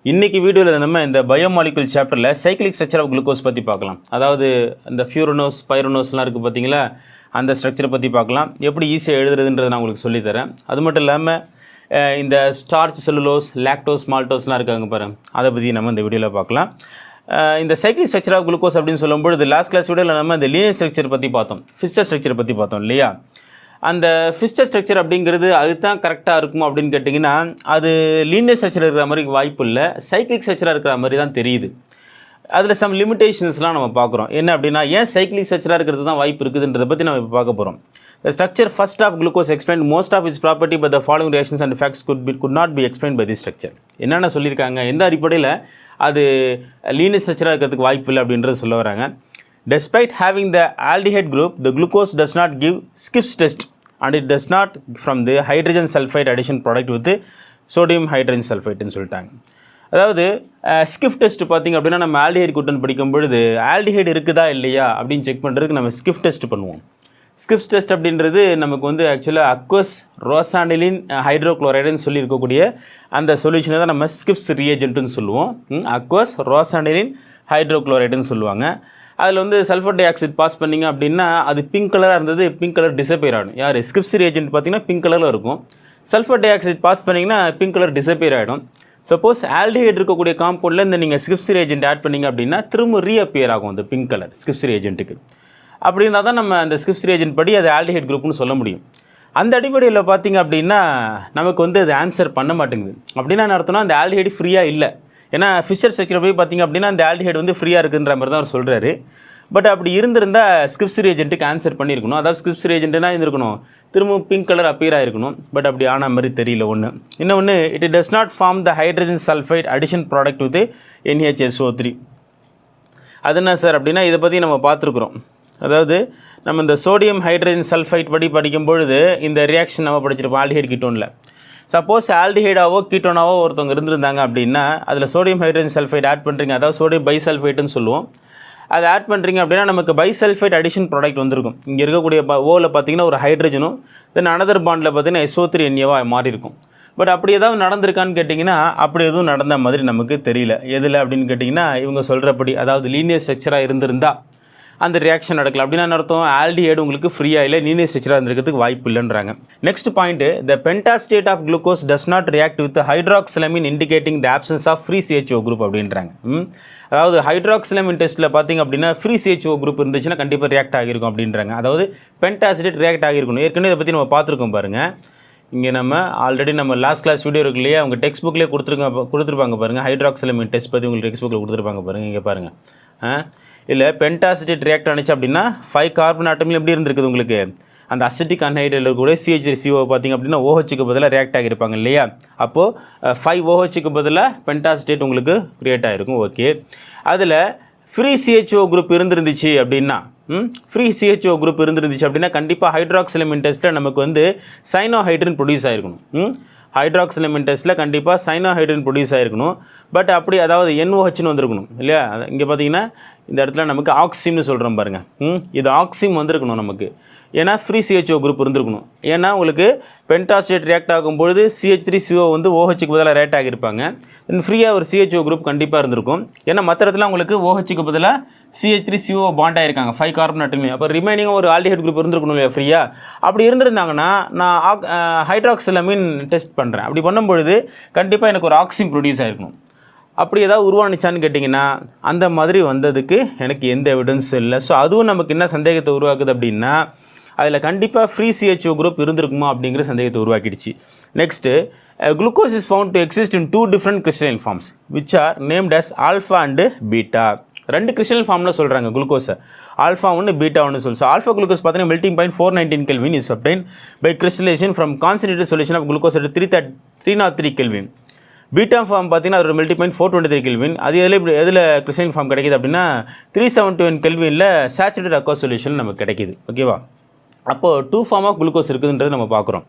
இன்றைக்கி வீடியோவில் நம்ம இந்த பயோமாலிகுல் சாப்டரில் சைக்கிளிக் ஸ்ட்ரக்சர் ஆஃப் குளுக்கோஸ் பற்றி பார்க்கலாம். அதாவது இந்த ஃபியூரனோஸ் பைரனோஸ்லாம் இருக்குது பார்த்தீங்களா, அந்த ஸ்ட்ரக்சரை பற்றி பார்க்கலாம். எப்படி ஈஸியாக எழுதுறதுன்றதை நான் உங்களுக்கு சொல்லித்தரேன். அது மட்டும் இல்லாமல் இந்த ஸ்டார்ச், செல்லுலோஸ், லாக்டோஸ், மால்டோஸ்லாம் இருக்காங்க பாருங்கள், அதை பற்றி நம்ம இந்த வீடியோவில் பார்க்கலாம். இந்த சைக்கிளிக் ஸ்ட்ரக்சர் ஆஃப் குளுக்கோஸ் அப்படின்னு சொல்லும்போது லாஸ்ட் கிளாஸ் வீடியோவில் நம்ம இந்த லீனியர் ஸ்ட்ரக்சர் பற்றி பார்த்தோம், ஃபிஸ்டர் ஸ்ட்ரக்சர் பற்றி பார்த்தோம் இல்லையா. அந்த ஃபிஸ்டர் ஸ்ட்ரக்சர் அப்படிங்கிறது அது தான் கரெக்டாக இருக்கும் அப்படின்னு கேட்டிங்கன்னா, அது லீனியர் ஸ்ட்ரக்சர் இருக்கிற மாதிரி வாய்ப்பு இல்லை, சைக்கிளிக் ஸ்ட்ரக்சராக இருக்கிற மாதிரி தான் தெரியுது. அதில் சம் லிமிடேஷன்ஸ்லாம் நம்ம பார்க்குறோம். என்ன அப்படின்னா, ஏன் சைக்கிளிக் ஸ்ட்ரக்சராக இருக்கிறது தான் வாய்ப்பு இருக்குதுன்றதை பற்றி நம்ம இப்போ பார்க்க போகிறோம். The structure first of glucose explained most of its property by the following reactions and effects could not be explained by this structure. என்னென்ன சொல்லியிருக்காங்க, எந்த அடிப்படையில் அது லீனியர் ஸ்ட்ரக்சராக இருக்கிறதுக்கு வாய்ப்பு இல்லை அப்படின்றது சொல்ல வராங்க. Despite having the aldehyde group, the glucose does not give Schiff's test and it does not from the hydrogen sulfide addition product with sodium hydrogen sulfide ன்னு சொல்லிட்டாங்க. அதாவது ஸ்கிஃப் டெஸ்ட் பார்த்திங்க அப்படின்னா, நம்ம ஆல்டிஹைடு கூட்டன் படிக்கும் பொழுது ஆல்டிஹைடு இருக்குதா இல்லையா அப்படின்னு செக் பண்ணுறதுக்கு நம்ம ஸ்கிஃப் டெஸ்ட் பண்ணுவோம். ஸ்கிஃப் டெஸ்ட் அப்படின்றது நமக்கு வந்து ஆக்சுவலாக அக்வஸ் ரோசானிலின் ஹைட்ரோக்ளோரைடுன்னு சொல்லி இருக்கக்கூடிய அந்த சொல்யூஷனை தான் நம்ம ஸ்கிஃப்ஸ் ரியேஜென்ட்டுன்னு சொல்லுவோம். அக்வஸ் ரோசானிலின் ஹைட்ரோக்ளோரைடுன்னு சொல்லுவாங்க. அதில் வந்து சல்ஃபர் டை ஆக்சைடு பாஸ் பண்ணிங்க அப்படின்னா அது பிங்க் கலராக இருந்தது, பிங்க் கலர் டிசப்பியர் ஆகிடும். யார் ஸ்கிப்ஸ் ரியேஜென்ட் பார்த்திங்கன்னா பிங்க் கலரில் இருக்கும். சல்ஃபர் டை ஆக்சைடு பாஸ் பண்ணிங்கன்னா பிங்க் கலர் டிசப்பியர் ஆகிடும். சப்போஸ் ஆல்டிஹைடு இருக்கக்கூடிய காம்பவுண்டில் இந்த நீங்கள் ஸ்கிப்ஸ் ரியேஜென்ட் ஆட் பண்ணிங்க அப்படின்னா திரும்ப ரீஅப்பியர் ஆகும் அந்த பிங்க் கலர் ஸ்கிப்ஸ் ரியேஜென்ட்டுக்கு. அப்படின்னா தான் நம்ம அந்த ஸ்கிப்ஸ் ரியேஜென்ட் படி அது ஆல்டிஹைடு குரூப்னு சொல்ல முடியும். அந்த அடிப்படையில் பார்த்திங்க அப்படின்னா நமக்கு வந்து அது ஆன்சர் பண்ண மாட்டேங்குது. அப்படின்னா என்ன அர்த்தம்னா, அந்த ஆல்டிஹைடு ஃப்ரீயாக இல்லை. ஏன்னா ஃபிஷர் ஸ்ட்ரக்சர் போய் பார்த்திங்க அப்படின்னா அந்த ஆல்டிஹைடு வந்து ஃப்ரீயாக இருக்குன்ற மாதிரி தான் அவர் சொல்கிறாரு. பட் அப்படி இருந்திருந்தால் ஸ்கிப்ஸ் ரியேஜென்ட்டுக்கு ஆன்சர் பண்ணியிருக்கணும். அதாவது ஸ்கிப்ஸ் ரியேஜென்ட்னா இருந்திருக்கணும், திரும்பவும் பிங்க் கலர் அப்பியர் ஆகிருக்கணும். பட் அப்படி ஆன மாதிரி தெரியல. இன்னொன்று, it does not form the hydrogen sulphite addition product with NHSO3. அது என்ன சார் அப்படின்னா, இதை பற்றி நம்ம பார்த்துருக்குறோம். அதாவது நம்ம இந்த சோடியம் ஹைட்ரஜன் சல்ஃபைட் படி படிக்கும்பொழுது இந்த ரியாக்ஷன் நம்ம படிச்சிருப்போம் ஆல்டிஹைடு கீட்டோனில். சப்போஸ் ஆல்டிஹைடாவோ கீட்டோனாவோ ஒருத்தவங்க இருந்திருந்தாங்க அப்படின்னா அதில் சோடியம் ஹைட்ரஜன் சல்ஃபைட் ஆட் பண்ணுறீங்க, அதாவது சோடியம் பைசல்ஃபைட்டுன்னு சொல்லுவோம். அதை ஆட் பண்ணுறீங்க அப்படின்னா நமக்கு பைசல்ஃபைட் அடிஷன் ப்ராடக்ட் வந்திருக்கும். இங்கே இருக்கக்கூடிய ஓவில் பார்த்தீங்கன்னா ஒரு ஹைட்ரஜனும் தென் அனதர் பாண்டில் பார்த்தீங்கன்னா SO3NAவாக மாறி இருக்கும். பட் அப்படி ஏதாவது நடந்திருக்கான்னு கேட்டிங்கன்னா அப்படி எதுவும் நடந்த மாதிரி நமக்கு தெரியல. எதில் அப்படின்னு கேட்டிங்கன்னா, இவங்க சொல்கிறபடி அதாவது லீனியர் ஸ்ட்ரக்சராக இருந்திருந்தால் அந்த ரியாக்ஷன் நடக்கல. அப்படின்னா அர்த்தம் ஆல்டிஹைடு உங்களுக்கு ஃப்ரீயாக இல்லை, லீனியர் ஸ்ட்ரக்சராக இருந்திருக்கிறதுக்கு வாய்ப்பு இல்லைன்றாங்க. Next point, the pentaacetate of glucose does not react with hydroxylamine indicating the absence of free CHO group அப்படின்றாங்க. அதாவது ஹைட்ராக்சிலமின் டெஸ்ட்டில் பார்த்திங்க அப்படின்னா ஃப்ரீ CHO குரூப் இருந்துச்சுன்னா கண்டிப்பாக ரியாக்ட் ஆகிருக்கும் அப்படின்றாங்க. அதாவது பென்டாஸ்டேட் ரியாக்ட் ஆகிருக்கணும். ஏற்கனவே இதை பற்றி நம்ம பார்த்துருக்கோம் பாருங்கள். இங்கே நம்ம ஆல்ரெடி நம்ம லாஸ்ட் கிளாஸ் வீடியோ இருக்கு இல்லையா, அவங்க டெக்ஸ்ட் புக்லேயே கொடுத்துருப்பாங்க பாருங்கள். ஹைட்ராக்சிலமின் டெஸ்ட் பற்றி உங்களுக்கு டெக்ஸ்ட் புக்கில் கொடுத்துருப்பாங்க பாருங்கள். இங்கே பாருங்கள், இல்லை பென்டாசிடேட் ரியாக்ட் ஆனிச்சு அப்படின்னா 5 கார்பன் ஆட்டமில் எப்படி இருந்திருக்குது உங்களுக்கு, அந்த அசிட்டிக் அன்ஹைட்ரைடில் கூட CH3CO பார்த்திங்க அப்படின்னா OHக்கு பதிலாக ரியாக்ட் ஆகியிருப்பாங்க இல்லையா. அப்போது 5 OHக்கு பதிலாக பென்டாசிடேட் உங்களுக்கு கிரியேட் ஆகிருக்கும். ஓகே, அதில் ஃப்ரீ CHO குரூப் இருந்துருந்துச்சு அப்படின்னா ஃப்ரீ CHO குரூப் இருந்துருந்துச்சு அப்படின்னா கண்டிப்பாக ஹைட்ராக்சிலமின் டெஸ்ட்டில் நமக்கு வந்து சைனோஹைட்ரின் ப்ரொடியூஸ் ஆகிருக்கணும். ஹைட்ராக்சிலமின் டெஸ்ட்டில் கண்டிப்பாக சைனோஹைட்ரின் ப்ரொடியூஸ் ஆகிருக்கணும். பட் அப்படி அதாவது NOHன்னு வந்திருக்கணும் இல்லையா. இங்கே பார்த்தீங்கன்னா இந்த இடத்துல நமக்கு ஆக்சிம்னு சொல்கிறோம் பாருங்கள். இது ஆக்சிம் வந்திருக்கணும் நமக்கு, ஏன்னா ஃப்ரீ CHO குரூப் இருந்திருக்கணும். ஏன்னா உங்களுக்கு பென்டாஸ்டேட் ரியாக்ட் ஆகும்பொழுது CH3CO வந்து OHக்கு பதிலாக ரியாக்ட் ஆகியிருப்பாங்க. தென் ஃப்ரீயாக ஒரு CHO குரூப் கண்டிப்பாக இருந்திருக்கும். ஏன்னா மற்ற இடத்துல உங்களுக்கு OHக்கு பதிலாக CH3CO பாண்ட் ஆகிருக்காங்க 5 கார்பன் ஆட்டமே. அப்போ ரிமைனிங் ஒரு ஆல்டிஹைடு குரூப் இருந்திருக்கணும் இல்லையா ஃப்ரீயாக. அப்படி இருந்திருந்தாங்கன்னா நான் ஹைட்ராக்சிலமின் டெஸ்ட் பண்ணுறேன். அப்படி பண்ணும்பொழுது கண்டிப்பாக எனக்கு ஒரு ஆக்சிம் ப்ரொடியூஸ் ஆகிருக்கணும். அப்படி ஏதாவது உருவானுச்சான்னு கேட்டிங்கன்னா அந்த மாதிரி வந்ததுக்கு எனக்கு எந்த எவிடன்ஸும் இல்லை. ஸோ அதுவும் நமக்கு என்ன சந்தேகத்தை உருவாக்குது அப்படின்னா, அதில் கண்டிப்பாக ஃப்ரீ CHO குரூப் இருந்திருக்குமா அப்படிங்கிற சந்தேகத்தை உருவாக்கிடுச்சு. Next, glucose is found to exist in 2 different crystalline forms which are named as alpha and beta. 2 crystalline ஃபார்மில் சொல்கிறாங்க குளுக்கோஸை, ஆல்ஃபா 1 பீட்டா 1 சொல்லி. ஸோ ஆல்ஃபா குளுக்கோஸ் பார்த்தீங்கன்னா melting point 419 Kelvin is obtained by crystallisation from concentrated solution of glucose at 303 Kelvin. Beta form பார்த்தீங்கன்னா அதோட melting point 423 Kelvin. அது எதில் crystalline form கிடைக்கிது அப்படின்னா 371 Kelvinல சேச்சுரேட்டட் அக்வா சொல்யூஷன் நமக்கு கிடைக்கிது. ஓகேவா. அப்போது 2 ஃபார்ம் ஆஃப் குளுக்கோஸ் இருக்குதுன்றது நம்ம பார்க்குறோம்.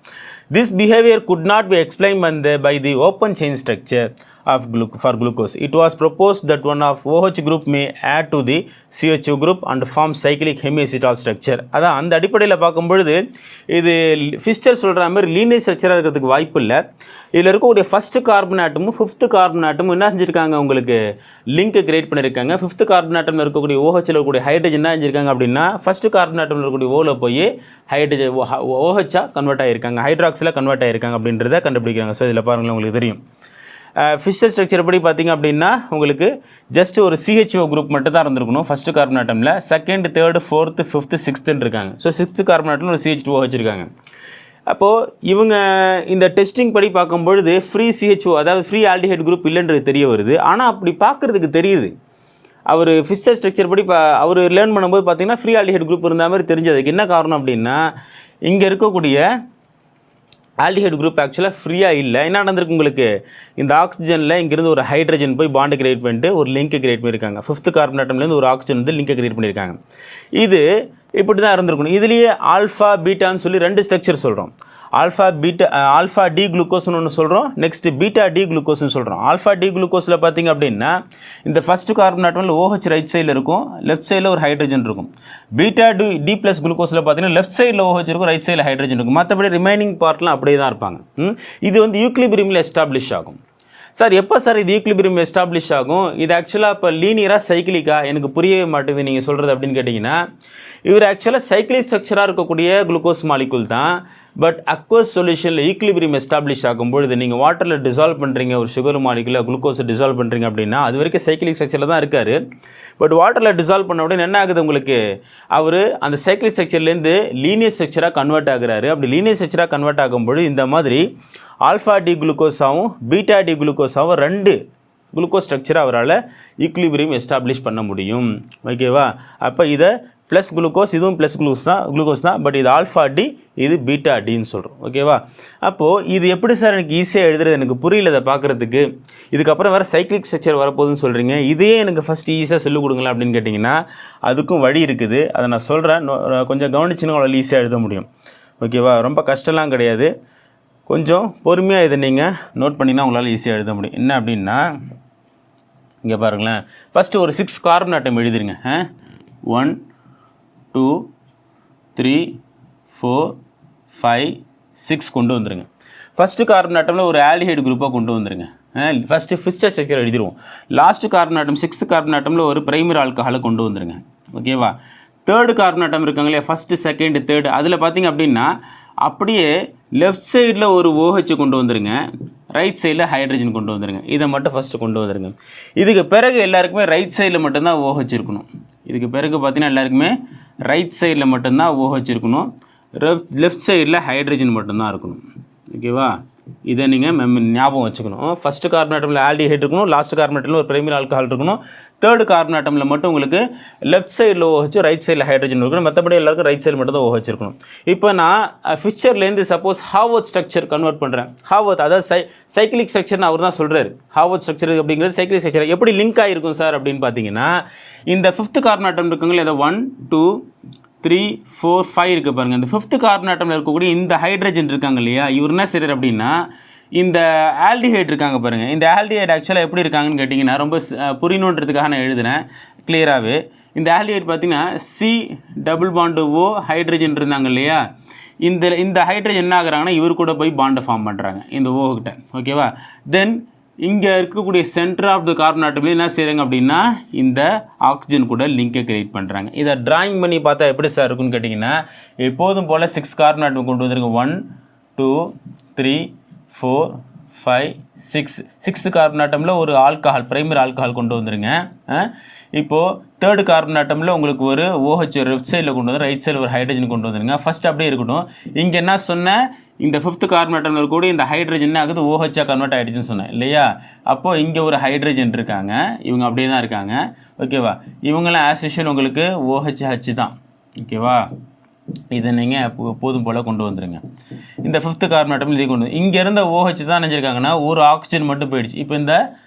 This behavior could not be explained by the open chain structure of for glucose. It was proposed that one of OH group may add to the CHO group and form cyclic hemiacetal structure. அதான் அந்த அடிப்படையில் பார்க்கும்பொழுது இது ஃபிஸ்டர் சொல்கிற மாதிரி linear ஸ்ட்ரக்சராக இருக்கிறதுக்கு வாய்ப்பு இல்லை. இதில் இருக்கக்கூடிய ஃபஸ்ட்டு கார்பன் ஆட்டமும் ஃபிஃப்த்து கார்பன் ஆட்டமும் என்ன செஞ்சுருக்காங்க, உங்களுக்கு லிங்க் கிரியேட் பண்ணியிருக்காங்க. ஃபிஃப்த்து கார்பன் ஆட்டமில் இருக்கக்கூடிய OHல் இருக்கக்கூடிய ஹைட்ரஜன் என்ன செஞ்சுருக்காங்க அப்படின்னா ஃபஸ்ட்டு கார்பன் ஆட்டமில் இருக்கக்கூடிய ஓவில் போய் ஹைட்ரஜன் OHஆ கன்வெர்ட் ஆகியிருக்காங்க, ஹைட்ராக்ஸில் கன்வெர்ட் ஆகியிருக்காங்க அப்படின்றத கண்டுபிடிக்கிறாங்க. ஸோ இதில் பாருங்களேன் உங்களுக்கு தெரியும். ஃபிஷர் ஸ்ட்ரக்சர் எப்படி பார்த்திங்க அப்படின்னா உங்களுக்கு ஜஸ்ட் ஒரு CHO குரூப் மட்டும் தான் இருந்திருக்கணும் ஃபஸ்ட்டு கார்பன் ஆட்டமில். செகண்ட், தேர்டு, ஃபோர்த்து, ஃபிஃப்த்து, சிக்ஸ்த்துன்னு இருக்காங்க. ஸோ சிக்ஸ்த்து கார்பன் ஆட்டமில் ஒரு CH2 வச்சுருக்காங்க. அப்போது இவங்க இந்த டெஸ்டிங் படி பார்க்கும்பொழுது ஃப்ரீ CHO அதாவது ஃப்ரீ ஆல்டிஹைட் குரூப் இல்லைன்றது தெரிய வருது. ஆனால் அப்படி பார்க்குறதுக்கு தெரியுது. அவர் ஃபிஷர் ஸ்ட்ரக்சர் படி அவர் லேர்ன் பண்ணும்போது பார்த்திங்கன்னா ஃப்ரீ ஆல்டிஹைட் குரூப் இருந்த மாதிரி தெரிஞ்சதுக்கு என்ன காரணம் அப்படின்னா இங்கே இருக்கக்கூடிய ஆல்டிஹைடு குரூப் ஆக்சுவலாக ஃப்ரீயாக இல்லை. என்ன நடந்திருக்கு உங்களுக்கு, இந்த ஆக்சிஜனில் இங்கேருந்து ஒரு ஹைட்ரஜன் போய் பாண்டு கிரியேட் பண்ணிட்டு ஒரு லிங்க் கிரியேட் பண்ணியிருக்காங்க. ஃபிஃப்த்து கார்பன் ஆட்டம்லேருந்து ஒரு ஆக்சிஜன் வந்து லிங்கை கிரியேட் பண்ணியிருக்காங்க. இது இப்படி தான் இருந்திருக்கணும். இதுலேயே ஆல்ஃபா பீட்டான்னு சொல்லி 2 ஸ்ட்ரக்சர் சொல்கிறோம். ஆல்ஃபா டி குளுக்கோஸ்னு ஒன்று சொல்கிறோம், நெக்ஸ்ட் பீட்டா டி குளுக்கோஸ்னு சொல்கிறோம். ஆல்ஃபா டி குளுக்கோஸில் பார்த்திங்க அப்படின்னா இந்த ஃபஸ்ட்டு கார்பன் ஆட்டமில் OH ரைட் சைடில் இருக்கும், லெஃப்ட் சைடில் ஒரு ஹைட்ரஜன் இருக்கும். பீட்டா டி ப்ளஸ் குளுக்கோஸில் பார்த்தீங்கன்னா லெஃப்ட் சைடில் OH இருக்கும், ரைட் சைடில் ஹைட்ரஜன் இருக்கும். மற்றபடி ரிமைனிங் பார்ட்லாம் அப்படியே தான் இருப்பாங்க. இது வந்து ஈக்லிபிரியமில் எஸ்டாப்ளிஷ் ஆகும். சார் எப்போ சார் இது ஈக்லிபிரியம் எஸ்டாப்ளிஷ் ஆகும், இது ஆக்சுவலாக இப்போ லீனியராக சைக்கிளிக்காக எனக்கு புரியவே மாட்டேங்குது நீங்கள் சொல்கிறது அப்படின்னு கேட்டிங்கன்னா, இவர் ஆக்சுவலாக சைக்கிளிக் ஸ்ட்ரக்சராக இருக்கக்கூடிய குளுக்கோஸ் மாலிகுல் தான். பட் அக்வஸ் சொல்யூஷனில் ஈக்லிபிரியம் எஸ்டாப்ளிஷ் ஆகும்பொழுது நீங்கள் வாட்டரில் டிசால்வ் பண்ணுறீங்க, ஒரு சுகர் மாலிகுலில் குளுக்கோஸை டிசால்வ் பண்ணுறீங்க அப்படின்னா அது வரைக்கும் சைக்கிளிக் ஸ்ட்ரக்சரில் தான் இருக்கார். பட் வாட்டரில் டிசால்வ் பண்ண உடனே என்ன ஆகுது உங்களுக்கு, அவர் அந்த சைக்கிளிக் ஸ்ட்ரக்சர்லேருந்து லீனியர் ஸ்ட்ரக்சராக கன்வெர்ட் ஆகுறாரு. அப்படி லீனியர் ஸ்ட்ரக்சராக கன்வெர்ட் ஆகும்போது இந்த மாதிரி ஆல்ஃபா டி குளுக்கோஸாகவும் பீட்டா டி குளுக்கோஸாகவும் 2 குளுக்கோஸ் ஸ்ட்ரக்சரை அவரால் ஈக்லிபிரியம் எஸ்டாப்ளிஷ் பண்ண முடியும். ஓகேவா? அப்போ இதை ப்ளஸ் குளுக்கோஸ், இதுவும் ப்ளஸ் குளுக்கோஸ் தான். பட் இது ஆல்ஃபா டி, இது பீட்டா டின்னு சொல்கிறோம். ஓகேவா? அப்போது இது எப்படி சார் எனக்கு ஈஸியாக எழுதுறது, எனக்கு புரியல இதை பார்க்குறதுக்கு. இதுக்கப்புறம் வேறு சைக்கிளிக் ஸ்ட்ரக்சர் வரப்போகுதுன்னு சொல்கிறீங்க, இதே எனக்கு ஃபஸ்ட்டு ஈஸியாக சொல்லிக் கொடுங்களேன் அப்படின்னு கேட்டிங்கன்னா அதுக்கும் வழி இருக்குது. அதை நான் சொல்கிறேன், கொஞ்சம் கவனிச்சுன்னு அவ்வளோ ஈஸியாக எழுத முடியும். ஓகேவா? ரொம்ப கஷ்டம்லாம் கிடையாது. கொஞ்சம் பொறுமையாக இதை நீங்கள் நோட் பண்ணிங்கன்னா உங்களால் ஈஸியாக எழுத முடியும். என்ன அப்படின்னா இங்கே பாருங்களேன், ஃபஸ்ட்டு ஒரு 6 கார்பன் ஆட்டம் எழுதிருங்க. 1 2 3 4 5 6 கொண்டு வந்துருங்க. ஃபஸ்ட்டு கார்பன் ஆட்டமில் ஒரு ஆல்டிஹைடு குரூப்பாக கொண்டு வந்துருங்க. ஃபஸ்ட்டு ஃபிஸ்டர் ஸ்ட்ரக்சர் எழுதிடுவோம். Last carbon atom 6th carbon ஆட்டமில் ஒரு பிரைமரி ஆல்கஹாலை கொண்டு வந்துருங்க. ஓகேவா? தேர்டு கார்பன் ஆட்டம் இருக்காங்க இல்லையா, ஃபஸ்ட்டு செகண்டு தேர்டு, அதில் பார்த்திங்க அப்படின்னா அப்படியே லெஃப்ட் சைடில் ஒரு OH கொண்டு வந்துருங்க, ரைட் சைடில் ஹைட்ரஜன் கொண்டு வந்துருங்க. இதை மட்டும் ஃபஸ்ட்டு கொண்டு வந்துருங்க. இதுக்கு பிறகு எல்லாருக்குமே ரைட் சைடில் மட்டும்தான் OH இருக்கணும். இதுக்கு பிறகு பார்த்தீங்கன்னா எல்லாருக்குமே ரைட் சைடில் மட்டும்தான் OH இருக்கணும், லெஃப்ட் சைடில் ஹைட்ரஜன் மட்டும்தான் இருக்கணும். ஓகேவா? இதை நீங்கள் ஞாபகம் வச்சுக்கணும். ஃபஸ்ட்டு கார்பன் ஆட்டமில் ஆல்டிஹைட் இருக்கணும், லாஸ்ட் கார்பன் ஆட்டமில் ஒரு பிரைமரி ஆல்கஹால் இருக்கணும், தேர்டு கார்பன் ஆட்டமில் மட்டும் உங்களுக்கு லெஃப்ட் சைடில் OH, ரைட் சைடில் ஹைட்ரஜன் இருக்கணும். மற்றபடி எல்லாருக்கும் ரைட் சைடு மட்டும் தான் OH இருக்கணும். இப்போ நான் ஃபிஷர்லேருந்து சப்போஸ் ஹார்வர்ட் ஸ்ட்ரக்சர் கன்வெர்ட் பண்ணுறேன். ஹார்வர்ட் அதாவது சைக்கிளிக் ஸ்ட்ரக்சர்னு அவர் தான் சொல்கிறார். ஹார்வர்ட் ஸ்ட்ரக்சர் அப்படிங்கிறது சைக்கிளிக் ஸ்ட்ரக்சர் எப்படி லிங்க் ஆகிருக்கும் சார் அப்படின்னு பார்த்தீங்கன்னா, இந்த 5th கார்பன் ஆட்டம் இருக்குங்களா, இதை 1 2 3 4 5 இருக்குது பாருங்கள். இந்த 5th கார்பன் ஆட்டமில் இருக்கக்கூடிய இந்த ஹைட்ரஜன் இருக்காங்க இல்லையா, இவர் என்ன செய்கிறார் அப்படின்னா இந்த ஆல்டிஹைட் இருக்காங்க பாருங்கள். இந்த ஆல்டிஹைட் ஆக்சுவலாக எப்படி இருக்காங்கன்னு கேட்டிங்கன்னா ரொம்ப புரியணுன்றதுக்காக நான் எழுதுனேன் கிளியராகவே. இந்த ஆல்டிஹைட் பார்த்திங்கன்னா C+O ஹைட்ரஜன் இருந்தாங்க இல்லையா, இந்த ஹைட்ரஜன் என்ன ஆகுறாங்கன்னா இவர் கூட போய் பாண்டை ஃபார்ம் பண்ணுறாங்க இந்த O கிட்ட. ஓகேவா? தென் இங்கே இருக்கக்கூடிய சென்டர் ஆஃப் த கார்பன் ஆட்டமில் என்ன செய்கிறாங்க அப்படின்னா இந்த ஆக்சிஜன் கூட லிங்கை கிரியேட் பண்ணுறாங்க. இதை ட்ராயிங் பண்ணி பார்த்தா எப்படி சார் இருக்குன்னு கேட்டிங்கன்னா எப்போதும் போல் 6 கார்பன் ஆட்டம் கொண்டு வந்துருங்க. 1 2 3 4 5 6 6th கார்பன் ஆட்டமில் ஒரு ஆல்கஹால், பிரைமரி ஆல்கஹால் கொண்டு வந்துருங்க. இப்போது தேர்டு கார்பன் ஆட்டமில் உங்களுக்கு ஒரு OH லெஃப்ட் சைடில் கொண்டு வந்து, ரைட் சைடில் ஒரு ஹைட்ரஜன் கொண்டு வந்துருங்க. ஃபஸ்ட் அப்படியே இருக்கட்டும். இங்கே என்ன சொன்னேன், இந்த 5th கார்பன் ஆட்டமில் கூட இந்த ஹைட்ரஜன் என்ன ஆகுது, OH கன்வெர்ட் ஆகிடுச்சுன்னு சொன்னேன் இல்லையா. அப்போது இங்கே ஒரு ஹைட்ரஜன் இருக்காங்க, இவங்க அப்படியே தான் இருக்காங்க. ஓகேவா? இவங்களாம் ஆஸ் யூஷுவல் உங்களுக்கு OH தான். ஓகேவா? இதை நீங்கள் போதும் போல் கொண்டு வந்துடுங்க. இந்த 5th கார்பன் ஆட்டமில் இதை கொண்டு வந்து இங்கே இருந்த OH தான் நினைச்சிருக்காங்கன்னா ஒரு ஆக்சிஜன் மட்டும் போயிடுச்சு. இப்போ இந்த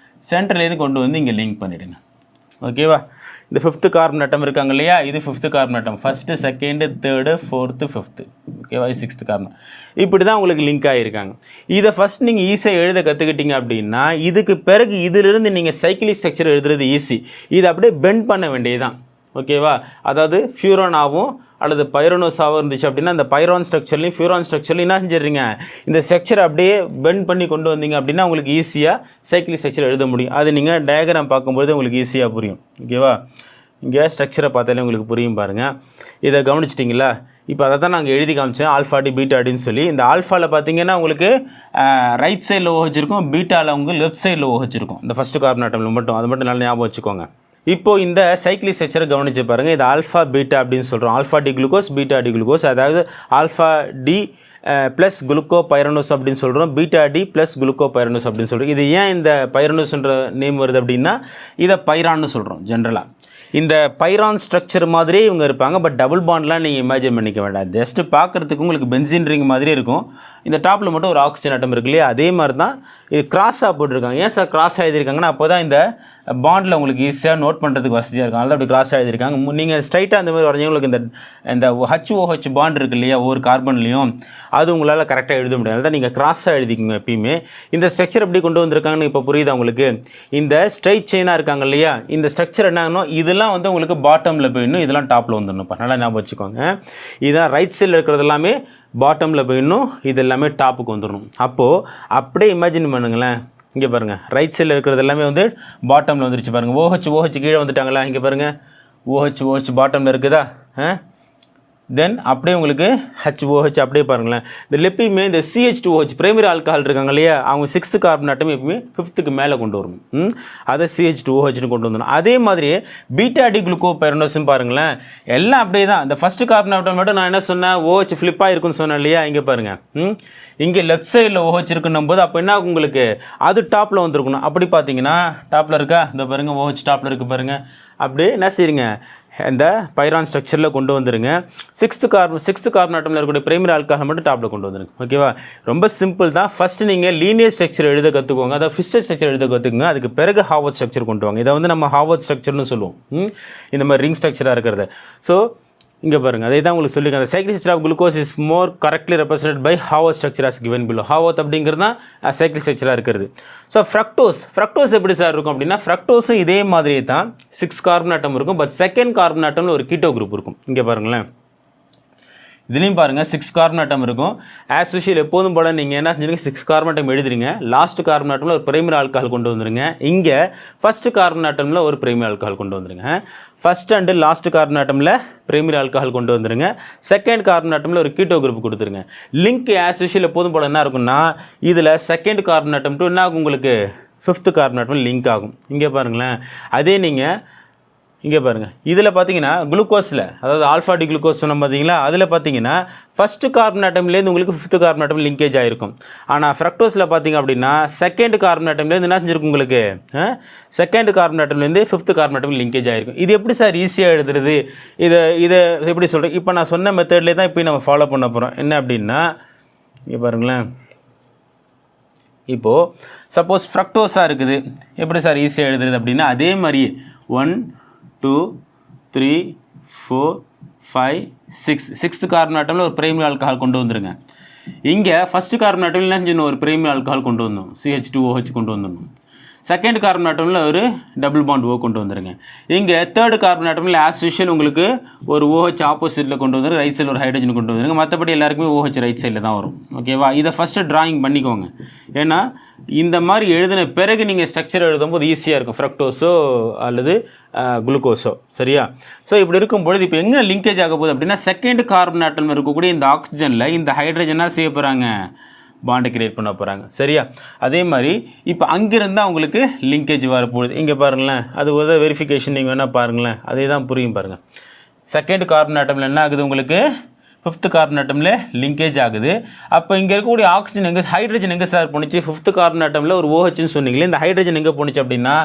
சென்டர்லேருந்து கொண்டு வந்து இங்கே லிங்க் பண்ணிவிடுங்க. ஓகேவா? இந்த 5th கார்பன் ஆட்டம் இருக்காங்க இல்லையா, இது 5th carbon atom, first second third fourth 5th, ஓகேவா, 6th கார்பன். இப்படி தான் உங்களுக்கு லிங்க் ஆகியிருக்காங்க. இதை ஃபஸ்ட் நீங்கள் ஈஸியாக எழுத கற்றுக்கிட்டீங்க அப்படின்னா இதுக்கு பிறகு இதிலிருந்து நீங்கள் சைக்கிளிக் ஸ்ட்ரக்சர் எழுதுறது ஈஸி. இதை அப்படியே பெண்ட் பண்ண வேண்டியதுதான், ஓகேவா. அதாவது ஃபியூரானாவும் அல்லது பைரோனோஸாகவும் இருந்துச்சு அப்படின்னா இந்த பைரான் ஸ்ட்ரக்சர்லையும் ஃபியூரான் ஸ்ட்ரக்சர்லையும் என்ன செஞ்சிடுறீங்க, இந்த ஸ்ட்ரக்சரை அப்படியே பெண்ட் பண்ணி கொண்டு வந்தீங்க அப்படின்னா உங்களுக்கு ஈஸியாக சைக்கிளிக் ஸ்ட்ரக்சர் எழுத முடியும். அது நீங்கள் டயக்ராம் பார்க்கும்போது உங்களுக்கு ஈஸியாக புரியும், ஓகேவா. இங்கே ஸ்ட்ரக்சரை பார்த்தாலே உங்களுக்கு புரியும் பாருங்கள். இதை கவனிச்சிட்டிங்களா? இப்போ அதை தான் நாங்கள் எழுதி காமிச்சேன், ஆல்ஃபா டி பீட்டா டின்னு சொல்லி. இந்த ஆல்ஃபாவில் பார்த்தீங்கன்னா உங்களுக்கு ரைட் சைடில் OH இருக்கும், பீட்டாவில் உங்களுக்கு லெஃப்ட் சைடில் OH இருக்கும், இந்த ஃபஸ்ட்டு கார்பன் ஆட்டமில் மட்டும். அது மட்டும் நல்லா ஞாபகம் வச்சுக்கோங்க. இப்போது இந்த சைக்கிளிக் ஸ்ட்ரக்சரை கவனித்து பாருங்கள். இது ஆல்ஃபா பீட்டா அப்படின்னு சொல்கிறோம். Alpha D glucose, beta D glucose, அதாவது alpha D plus glucopyranose அப்படின்னு சொல்கிறோம், beta D plus glucopyranose அப்படின்னு சொல்கிறோம். இது ஏன் இந்த பைரனோஸ்ன்ற நேம் வருது அப்படின்னா இதை பைரான்னு சொல்கிறோம் ஜென்ரலாக. இந்த பைரான் ஸ்ட்ரக்சர் மாதிரியே இவங்க இருப்பாங்க, பட் டபுள் பாண்ட்லாம் நீங்கள் இமேஜின் பண்ணிக்க வேண்டாம். ஜஸ்ட்டு பார்க்குறதுக்கு உங்களுக்கு பென்சின் ரிங் மாதிரி இருக்கும். இந்த டாப்பில் மட்டும் ஒரு ஆக்சிஜன் ஆட்டம் இருக்கு இல்லையா, அதே மாதிரி தான் இது கிராஸாக போட்டிருக்காங்க. ஏன் சார் கிராஸ் எழுதியிருக்காங்கன்னா அப்போ தான் இந்த பாண்டில் உங்களுக்கு ஈஸியாக நோட் பண்ணுறதுக்கு வசதியாக இருக்கும். அதனால் அப்படி கிராஸ் எழுதியிருக்காங்க. நீங்கள் ஸ்ட்ரைட்டாக அந்த மாதிரி வரைஞ்சவங்களுக்கு இந்த HOH பாண்ட் இருக்குது இல்லையா ஒவ்வொரு கார்பன்லேயும், அது உங்களால் கரெக்டாக எழுத முடியாது. அதுதான் நீங்கள் கிராஸாக எழுதிக்கோங்க எப்பயுமே. இந்த ஸ்ட்ரக்சர் எப்படி கொண்டு வந்திருக்காங்கன்னு இப்போ புரியுதா உங்களுக்கு? இந்த ஸ்ட்ரைட் செயினாக இருக்காங்க இல்லையா, இந்த ஸ்ட்ரக்சர் என்ன ஆகணும், இதெல்லாம் வந்து உங்களுக்கு பாட்டமில் போயிடணும், இதெல்லாம் டாப்பில் வந்துடணும்ப்பா. நல்லா ஞாபகம் வச்சுக்கோங்க. இதான் ரைட் சைடில் இருக்கிறது எல்லாமே பாட்டமில் போயிடணும், இது எல்லாமே டாப்புக்கு வந்துடணும். அப்போது அப்படியே இமேஜின் பண்ணுங்களேன். இங்கே பாருங்கள், ரைட் சைடில் இருக்கிறது எல்லாமே வந்து பாட்டமில் வந்துருச்சு பாருங்கள். OH கீழே வந்துட்டாங்களா, இங்கே பாருங்கள் OH பாட்டமில் இருக்குதா. தென் அப்படியே உங்களுக்கு HOH அப்படியே பாருங்களேன். இந்த எப்பயுமே இந்த CH2OH பிரைமரி ஆல்கஹால் இருக்காங்க இல்லையா, அவங்க 6th கார்பன் ஆட்டம் எப்பயுமே 5th மேலே கொண்டு வரணும். அதை CH2OHன்னு கொண்டு வந்துடணும். அதே மாதிரி பீட்டா டி குளுக்கோ பைரனோஸ்ன்னு பாருங்களேன், எல்லாம் அப்படியே தான். இந்த ஃபஸ்ட்டு கார்பன் ஆட்டம் மட்டும் நான் என்ன சொன்னேன், OH ஃப்ளிப்பாக இருக்குன்னு சொன்னேன் இல்லையா. இங்கே பாருங்கள், இங்கே லெஃப்ட் சைடில் OH இருக்குன்னும் போது அப்போ என்ன உங்களுக்கு அது டாப்பில் வந்துருக்கணும். அப்படி பார்த்தீங்கன்னா டாப்பில் இருக்கா, இந்த பாருங்கள் OH டாப்பில் இருக்குது பாருங்கள். அப்படியே என்ன செய்யுங்க, இந்த பைரான் ஸ்ட்ரக்சரில் கொண்டு வந்துருங்க. 6th கார்பன் ஆட்டமில் இருக்கக்கூடிய பிரைமரி ஆல்கஹால் மட்டும் டாப்பில் கொண்டு வந்துருங்க, ஓகேவா. ரொம்ப சிம்பிள் தான். ஃபஸ்ட்டு நீங்கள் லீனியர் ஸ்ட்ரக்சர் எழுத கற்றுக்கோங்க, அதாவது ஃபிஸ்டர் ஸ்ட்ரக்சர் எழுத கற்றுக்குங்க. அதுக்கு பிறகு ஹார்வர்ட் ஸ்ட்ரக்சர் கொண்டு வாங்க. இதை வந்து நம்ம ஹார்வர்ட் ஸ்ட்ரக்சர்னு சொல்லுவோம், இந்த மாதிரி ரிங் ஸ்ட்ரக்சராக இருக்கிறது. ஸோ இங்கே பாருங்கள், அதே தான் உங்களுக்கு சொல்லியிருக்காங்க. Cyclic structure of glucose is more correctly represented by Haworth structure as given below. Haworth அப்படிங்கிறது தான் சைக்கிளிக் ஸ்ட்ரக்சராக இருக்கிறது. ஸோ ஃப்ரக்டோஸ் எப்படி சார் இருக்கும் அப்படின்னா, ஃப்ரக்டோஸும் இதே மாதிரியே தான் 6 கார்பன் ஆட்டம் இருக்கும், பட் செகண்ட் கார்பன் ஆட்டமில் ஒரு கீட்டோ குரூப் இருக்கும். இங்கே பாருங்களேன், இதுலேயும் பாருங்கள் 6 கார்பன் ஆட்டம் இருக்கும். ஆஸ் யூஷுவல் எப்போதும் போல நீங்கள் என்ன செஞ்சுருங்க, 6 கார்பன் ஆட்டம் எழுதுறீங்க. லாஸ்ட் கார்பன் ஆட்டமில் ஒரு பிரைமரி ஆல்கஹால் கொண்டு வந்துருங்க. இங்கே ஃபஸ்ட்டு கார்பன் ஆட்டமில் ஒரு பிரைமரி ஆல்கஹால் கொண்டு வந்துருங்க. ஃபஸ்ட் அண்டு லாஸ்ட் கார்பன் ஆட்டமில் பிரைமரி ஆல்கஹால் கொண்டு வந்துருங்க. செகண்ட் கார்பன் ஆட்டமில் ஒரு கீட்டோ குரூப் கொடுத்துருங்க. லிங்க் ஆஸ் யூஷுவல் எப்போதும் போல என்ன இருக்குன்னா, இதில் செகண்ட் கார்பன் ஆட்டம் டு என்ன ஆகும், உங்களுக்கு 5th கார்பன் ஆட்டம் லிங்க் ஆகும். இங்கே பாருங்களேன், அதே நீங்கள் இங்கே பாருங்கள், இதில் பார்த்தீங்கன்னா குளுக்கோஸில், அதாவது ஆல்ஃபா டி குளுக்கோஸ் சொன்ன பார்த்தீங்களா, அதில் பார்த்தீங்கன்னா ஃபஸ்ட்டு கார்பன் ஆட்டம்லேருந்து உங்களுக்கு 5th கார்பன் ஆட்டம் லிங்கேஜ் ஆகிருக்கும். ஆனால் ஃப்ரக்டோஸில் பார்த்தீங்க அப்படின்னா செகண்ட் கார்பன் ஆட்டம்லேருந்து என்ன செஞ்சுருக்கும், உங்களுக்கு செகண்ட் கார்பன் ஆட்டம்லேருந்து 5th கார்பன் ஆட்டம் லிங்கேஜ் ஆகிருக்கும். இது எப்படி சார் ஈஸியாக எழுதுறது, இதை எப்படி சொல்கிறேன், இப்போ நான் சொன்ன மெத்தட்லேயே தான் இப்போ நம்ம ஃபாலோ பண்ண போகிறோம். என்ன அப்படின்னா, இங்கே பாருங்களேன், இப்போது சப்போஸ் ஃப்ரக்டோஸாக இருக்குது, எப்படி சார் ஈஸியாக எழுதுறது அப்படின்னா, அதே மாதிரி 1 2 3 4 5 6th கார்பன் ஆட்டமில் ஒரு பிரைமரி ஆல்கஹால் கொண்டு வந்துருங்க. இங்கே ஃபஸ்ட்டு கார்பன் ஆட்டமில் என்ன செஞ்சணும், ஒரு பிரைமரி ஆல்கஹால் கொண்டு வந்தோம், CH2OH கொண்டு வந்துடணும். செகண்ட் கார்பன் ஆட்டமில் ஒரு டபுள் பாண்ட் O கொண்டு வந்துருங்க. இங்கே தேர்டு கார்பன் ஆட்டமில் ஆஸ் யூஷுவல் உங்களுக்கு ஒரு OH ஆப்போசிட்டில் கொண்டு வந்துருங்க, ரைட் சைடில் ஒரு ஹைட்ரஜன் கொண்டு வந்துருங்க. மற்றபடி எல்லாருக்குமே OH ரைட் சைடில் தான் வரும், ஓகேவா. இதை ஃபஸ்ட்டு ட்ராயிங் பண்ணிக்கோங்க. ஏன்னா இந்த மாதிரி எழுதின பிறகு நீங்கள் ஸ்ட்ரக்சர் எழுதும்போது ஈஸியாக இருக்கும், ஃப்ரக்டோஸோ அல்லது குளுக்கோஸோ, சரியா. ஸோ இப்படி இருக்கும்பொழுது இப்போ எங்கே லிங்கேஜ் ஆக போகுது அப்படின்னா, செகண்ட் கார்பன் ஆட்டம் இருக்கக்கூடிய இந்த ஆக்சிஜனில் இந்த ஹைட்ரஜனாக செய்ய போகிறாங்க, பாண்டை கிரியேட் பண்ண போகிறாங்க, சரியா. அதே மாதிரி இப்போ அங்கிருந்து அவங்களுக்கு லிங்கேஜ் வரப்போகுது. இங்கே பாருங்களேன், அது ஒரு வெரிஃபிகேஷன் நீங்கள் வேணால் பாருங்களேன், அதே தான் புரியும் பாருங்கள். செகண்ட் கார்பன் ஆட்டமில் என்ன ஆகுது, உங்களுக்கு 5th கார்பன் ஆட்டமில் லிங்கேஜ் ஆகுது. அப்போ இங்கே இருக்கக்கூடிய ஆக்சிஜன் எங்கே, ஹைட்ரஜன் எங்கே சார் போணுச்சு, 5th கார்பன் ஆட்டமில் ஒரு OHன்னு சொன்னீங்களே, இந்த ஹைட்ரஜன் எங்கே போணுச்சு அப்படின்னா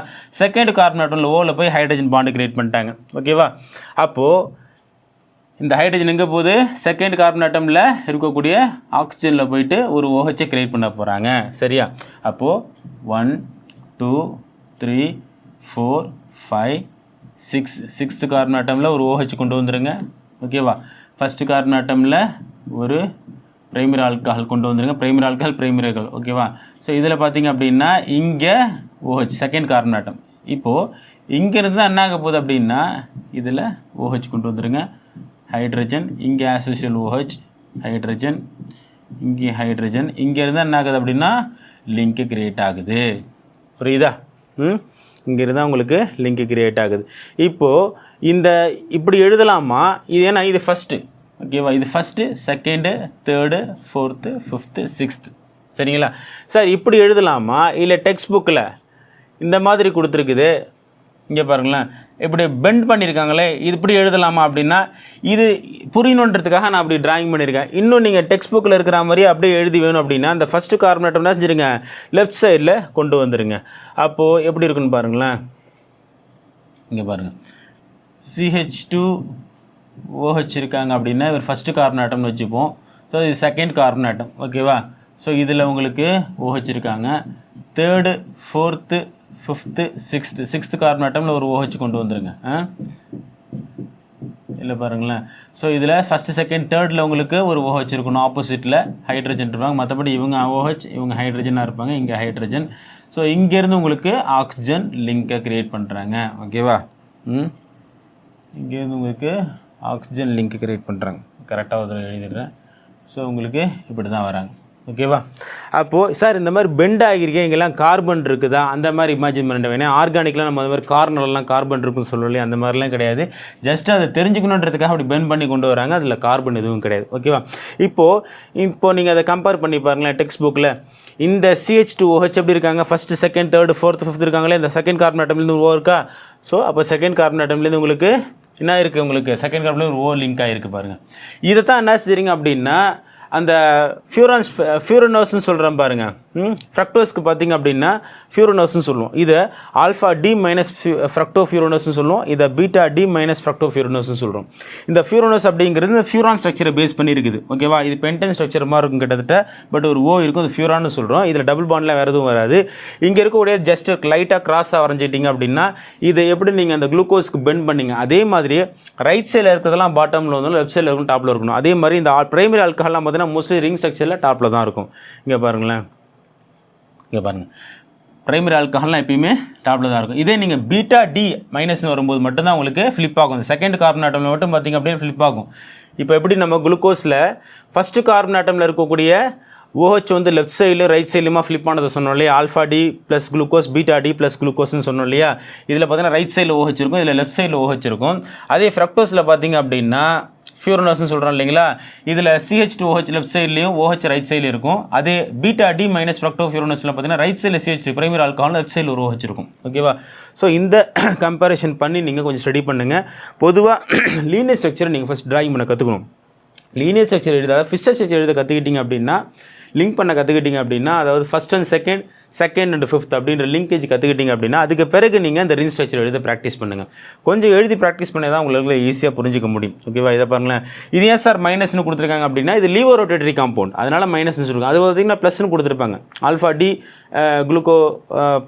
செகண்ட் கார்பன் ஆட்டமில் ஓவில் போய் ஹைட்ரஜன் பாண்டு கிரியேட் பண்ணிட்டாங்க, ஓகேவா. அப்போது இந்த ஹைட்ரஜன் எங்கே போகுது, செகண்ட் கார்பன் ஆட்டமில் இருக்கக்கூடிய ஆக்சிஜனில் போயிட்டு ஒரு OH கிரியேட் பண்ண போகிறாங்க, சரியா. அப்போது 1 2 3 4 5 சிக்ஸ்த்து கார்பன் ஆட்டமில் ஒரு OH கொண்டு வந்துடுங்க. ஓகேவா? ஃபஸ்ட்டு கார்பன் ஆட்டமில் ஒரு பிரைமரி ஆல்கஹால் கொண்டு வந்துடுங்க. Primary alcohol primary alcohol. ஓகேவா? ஸோ இதில் பார்த்தீங்க அப்படின்னா இங்கே OH செகண்ட் கார்பன் ஆட்டம். இப்போது இங்கேருந்து தான் என்ன ஆக போகுது அப்படின்னா இதில் OH கொண்டு வந்துடுங்க. ஹைட்ரஜன் இங்கே ஆசோசியல் OH ஹைட்ரஜன் இங்கே ஹைட்ரஜன் இங்கேருந்து என்ன ஆகுது அப்படின்னா லிங்க்கு கிரியேட் ஆகுது. புரியுதா? இங்கே இருந்தால் உங்களுக்கு லிங்க்கு கிரியேட் ஆகுது. இப்போது இந்த இப்படி எழுதலாமா? இது ஏன்னா இது ஃபஸ்ட்டு. ஓகேவா? இது first, second, third, fourth, fifth, sixth. சரிங்களா சார்? இப்படி எழுதலாமா? இல்லை டெக்ஸ்ட் புக்கில் இந்த மாதிரி கொடுத்துருக்குது, இங்கே பாருங்களேன், இப்படி பெண்ட் பண்ணியிருக்காங்களே, இது இப்படி எழுதலாமா அப்படின்னா இது புரியணுன்றதுக்காக நான் அப்படி ட்ராயிங் பண்ணியிருக்கேன். இன்னும் நீங்கள் டெக்ஸ்ட் புக்கில் இருக்கிற மாதிரியே அப்படியே எழுதி வேணும் அப்படின்னா அந்த ஃபஸ்ட்டு கார்பன் ஆட்டம்னா செஞ்சுருங்க, லெஃப்ட் சைடில் கொண்டு வந்துடுங்க. அப்போது எப்படி இருக்குன்னு பாருங்களேன். இங்கே பாருங்கள், CH2OH இருக்காங்க அப்படின்னா இவர் ஃபஸ்ட்டு கார்பன் ஆட்டம்னு வச்சுப்போம். ஸோ இது செகண்ட் கார்பன் ஆட்டம். ஓகேவா? ஸோ இதில் உங்களுக்கு OH இருக்காங்க. Third, fourth, fifth, sixth carbon ஆட்டமில் ஒரு OH கொண்டு வந்துடுங்க. இல்லை பாருங்களேன். ஸோ இதில் ஃபஸ்ட்டு செகண்ட் தேர்டில் உங்களுக்கு ஒரு OH இருக்கணும், ஆப்போசிட்டில் ஹைட்ரஜன் இருப்பாங்க. மற்றபடி இவங்க OH இவங்க ஹைட்ரஜனாக இருப்பாங்க, இங்கே ஹைட்ரஜன். ஸோ இங்கேருந்து உங்களுக்கு ஆக்சிஜன் லிங்கை க்ரியேட் பண்ணுறாங்க. ஓகேவா? இங்கேருந்து உங்களுக்கு ஆக்சிஜன் லிங்க் க்ரியேட் பண்ணுறாங்க. கரெக்டாக ஒரு எழுதிடுறேன். ஸோ உங்களுக்கு இப்படி தான் வராங்க. ஓகேவா? அப்போது சார் இந்த மாதிரி பெண்ட் ஆகியிருக்கேன், இங்கெல்லாம் கார்பன் இருக்குதா, அந்த மாதிரி இமேஜின் பண்ணிட்டு வேணா. ஆர்கானிக்லாம் நம்ம அந்த மாதிரி கார்னர்லாம் கார்பன் இருக்குன்னு சொல்லலையே, அந்த மாதிரிலாம் கிடையாது. ஜஸ்ட் அதை தெரிஞ்சுக்கணுன்றதுக்காக அப்படி பெண்ட் பண்ணி கொண்டு வராங்க. அதில் கார்பன் எதுவும் கிடையாது. ஓகேவா? இப்போது நீங்கள் அதை கம்பேர் பண்ணி பாருங்களேன். டெக்ஸ்ட் புக்கில் இந்த CH2OH எப்படி இருக்காங்க, first second third fourth fifth இருக்காங்களே, இந்த செகண்ட் கார்பன் ஆட்டம்லேருந்து ஒரு O இருக்கா. ஸோ அப்போ செகண்ட் கார்பன் ஆட்டம்லேருந்து உங்களுக்கு என்ன இருக்குது, உங்களுக்கு செகண்ட் கார்பன்லேருந்து ஒரு O லிங்க் ஆகிருக்கு பாருங்கள். இதை தான் என்ன செய்றீங்க அப்படின்னா அந்த ஃபியூரனோஸ்ன்னு சொல்கிறேன் பாருங்கள். ஃப்ரக்டோஸ்க்கு பார்த்திங்க அப்படின்னா ஃபியூரனோஸ்ன்னு சொல்லுவோம். இதை ஆல்ஃபா டி மைனஸ் ஃப்ரக்டோ ஃபியூரனோஸ்ன்னு சொல்லுவோம். இதை பீட்டா டி மைனஸ் ஃப்ரக்டோ ஃபியூரனோஸ்ன்னு சொல்கிறோம். இந்த ஃபியூரனோஸ் அப்படிங்கிறது இந்த ஃபியூரான் ஸ்ட்ரக்சரை பேஸ் பண்ணி இருக்குது. ஓகேவா? இது பென்டன் ஸ்ட்ரக்சர் மாதிரி இருக்கும் கிட்டத்தட்ட, பட் ஒரு O இருக்கும், அது ஃபியூரான்னு சொல்கிறோம். இதில் டபுள் பாண்டில் வேறு எதுவும் வராது. இங்கே இருக்கக்கூடிய ஜஸ்ட் லைட்டாக கிராஸாக வரைஞ்சிட்டிங்க அப்படின்னா இதை எப்படி நீங்கள் அந்த குளுக்கோஸ்க்கு பெண்ட் பண்ணிங்க, அதே மாதிரி ரைட் சைடில் இருக்கிறதெல்லாம் பாட்டமில் வந்து லெஃப்ட் சைடில் இருக்கும், டாப்பில் இருக்கணும். அதே மாதிரி இந்த பிரைமரி ஆல்கஹால்லாம் பார்த்தீங்கன்னா மோஸ்ட்லி ரிங் ஸ்ட்ரக்சரில் டாப்பில் தான் இருக்கும். இங்கே பாருங்களேன், இங்கே பாருங்கள், பிரைமரி ஆல்கஹால்லாம் எப்பயுமே டாப்பில் தான் இருக்கும். இதே நீங்கள் பீட்டா டி மைனஸ்னு வரும்போது மட்டும்தான் உங்களுக்கு ஃப்ளிப் ஆகும். செகண்ட் கார்பன் ஆட்டமில் மட்டும் பார்த்திங்க அப்படியே ஃப்ளிப் ஆகும். இப்போ எப்படி நம்ம குளுக்கோஸில் ஃபஸ்ட்டு கார்பன் ஆட்டமில் இருக்கக்கூடிய OH வந்து லெஃப்ட் சைடில் ரைட் சைட்லையுமா ஃப்ளிப் ஆனதை சொன்னோம் இல்லையா, alpha D plus glucose beta D plus குளுக்கோஸ்னு சொன்னோம் இல்லையா. இதில் பார்த்தீங்கன்னா ரைட் சைடில் OH இருக்கும், இதில் லெஃப்ட் சைடில் OH இருக்கும். அதே ஃப்ரக்டோஸில் பார்த்திங்க அப்படின்னா ஃபியூரனோஸ்னு சொல்கிறோம் இல்லைங்களா, இதில் CH2OH லெஃப்ட் சைட்லேயும் OH ரைட் சைடில் இருக்கும். அதே பீட்டா டி மைனஸ் ஃப்ரக்டோ ஃபியூரனோஸில் பார்த்தீங்கன்னா ரைட் சைடில் CH2 பிரைமரி ஆல்கஹால், லெஃப்ட் சைடில் ஒரு OH இருக்கும். ஓகேவா? ஸோ இந்த கம்பேரிஷன் பண்ணி நீங்கள் கொஞ்சம் ஸ்டடி பண்ணுங்கள். பொதுவாக லீனியர் ஸ்ட்ரக்சரை நீங்கள் ஃபஸ்ட் ட்ராயிங் பண்ண கற்றுக்கணும். லீனியர் ஸ்ட்ரக்சர் எழுத ஃபிஷர் ஸ்ட்ரக்சர் எழுத கற்றுக்கிட்டீங்க அப்படின்னா, லிங்க் பண்ண கற்றுக்கிட்டீங்க அப்படின்னா, அதாவது first and second and fifth அப்படின்ற லிங்கேஜ் கற்றுக்கிட்டீங்க அப்படின்னா அதுக்கு பிறகு நீங்கள் அந்த ரிங் ஸ்ட்ரக்சர் எழுத ப்ராக்டிஸ் பண்ணுங்கள். கொஞ்சம் எழுதி ப்ராக்டிஸ் பண்ணி தான் உங்களுக்கு ஈஸியாக புரிஞ்சிக்க முடியும். ஓகேவா? இதை பாருங்களேன், இது ஏன் சார் மைனஸ்னு கொடுத்துருக்காங்க அப்படின்னா இது லீவோ ரோட்டேட்டரி காம்பவுண்ட், அதனால் மைனஸ்னு சொல்லுவாங்க. அது பார்த்தீங்கன்னா ப்ளஸ்னு கொடுத்துருப்பாங்க. ஆல்ஃபா டி குளுக்கோ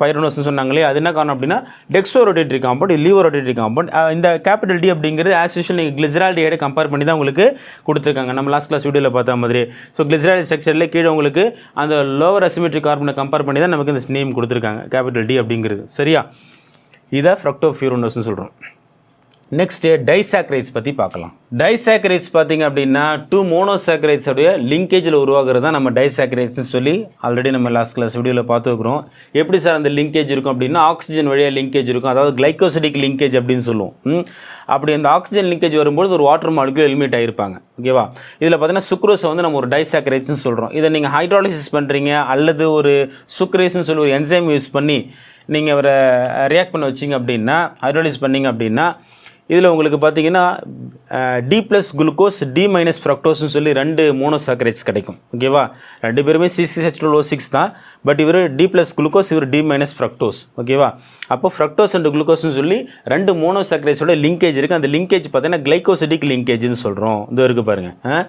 பைரனோஸ்னு சொன்னாங்களே, அது என்ன காரணம் அப்படின்னா டெக்ஸோ ரோட்டேட்டரி காம்பவுண்ட், இது லீவோ ரோட்டேட்டரி காம்பவுண்ட். இந்த கேபிட்டல் டி அப்படிங்கிறது ஆஸ் யூஷுவல் நீங்கள் கிளிசரால்டியோட கம்பேர் பண்ணி தான் உங்களுக்கு கொடுத்துருக்காங்க. நம்ம லாஸ்ட் கிளாஸ் வீடியோவில் பார்த்த மாதிரி. ஸோ கிளிசரால்டி ஸ்ட்ரக்சரில் கீழே உங்களுக்கு அந்த லோவர் அசிமெட்ரிக் கார்பனை கம்பேர் பண்ணி தான் நமக்கு இந்த நேம் கொடுத்துருக்காங்க, கேபிட்டல் டி அப்படிங்கிறது. சரியா? இதை ஃப்ரக்டோ ஃபியூரனோஸ்னு சொல்கிறோம். நெக்ஸ்ட்டு டைசாக்கரைட்ஸ் பற்றி பார்க்கலாம். டைசாக்கரைட்ஸ் பார்த்திங்க அப்படின்னா 2 மோனோசாக்கரைட்ஸோடைய லிங்கேஜில் உருவாகிறது தான் நம்ம டைசாக்கரைட்ஸ்னு சொல்லி ஆல்ரெடி நம்ம லாஸ்ட் கிளாஸ் வீடியோவில் பார்த்துருக்குறோம். எப்படி சார் அந்த லிங்கேஜ் இருக்கும் அப்படின்னா ஆக்சிஜன் வழியாக லிங்கேஜ் இருக்கும், அதாவது கிளைக்கோசிடிக் லிங்கேஜ் அப்படின்னு சொல்லுவோம். அப்படி அந்த ஆக்சிஜன் லிங்கேஜ் வரும்போது ஒரு வாட்டர் மாலிக்யூல் எலிமினேட் ஆகிருப்பாங்க. ஓகேவா? இதில் பார்த்தீங்கன்னா சுக்ரோஸை வந்து நம்ம ஒரு டைசாக்கரைட்ஸ்னு சொல்கிறோம். இதை நீங்கள் ஹைட்ராலிசிஸ் பண்ணுறீங்க அல்லது ஒரு சுக்ரேஸ்னு சொல்லி ஒரு என்சைம் யூஸ் பண்ணி நீங்கள் அவரை ரியாக்ட் பண்ண வச்சிங்க அப்படின்னா, ஹைட்ராலிசிஸ் பண்ணிங்க அப்படின்னா இதில் உங்களுக்கு பார்த்தீங்கன்னா D plus glucose D minus ஃப்ரக்டோஸ்னு சொல்லி 2 மோனோசாக்கரைட்ஸ் கிடைக்கும். ஓகேவா, 2 பேருமே C6H12O6 தான். பட் இவர் டி ப்ளஸ் குளுக்கோஸ், இவர் டி மைனஸ் ஃப்ரக்டோஸ். ஓகேவா, அப்போ ஃப்ரக்டோஸ் அண்ட் குளுக்கோஸ்னு சொல்லி 2 மோனோசாக்கரைட்ஸோட லிங்கேஜ் இருக்குது. அந்த லிங்கேஜ் பார்த்தீங்கன்னா கிளைகோசிடிக் லிங்கேஜ்னு சொல்கிறோம். இது இருக்குது பாருங்கள்.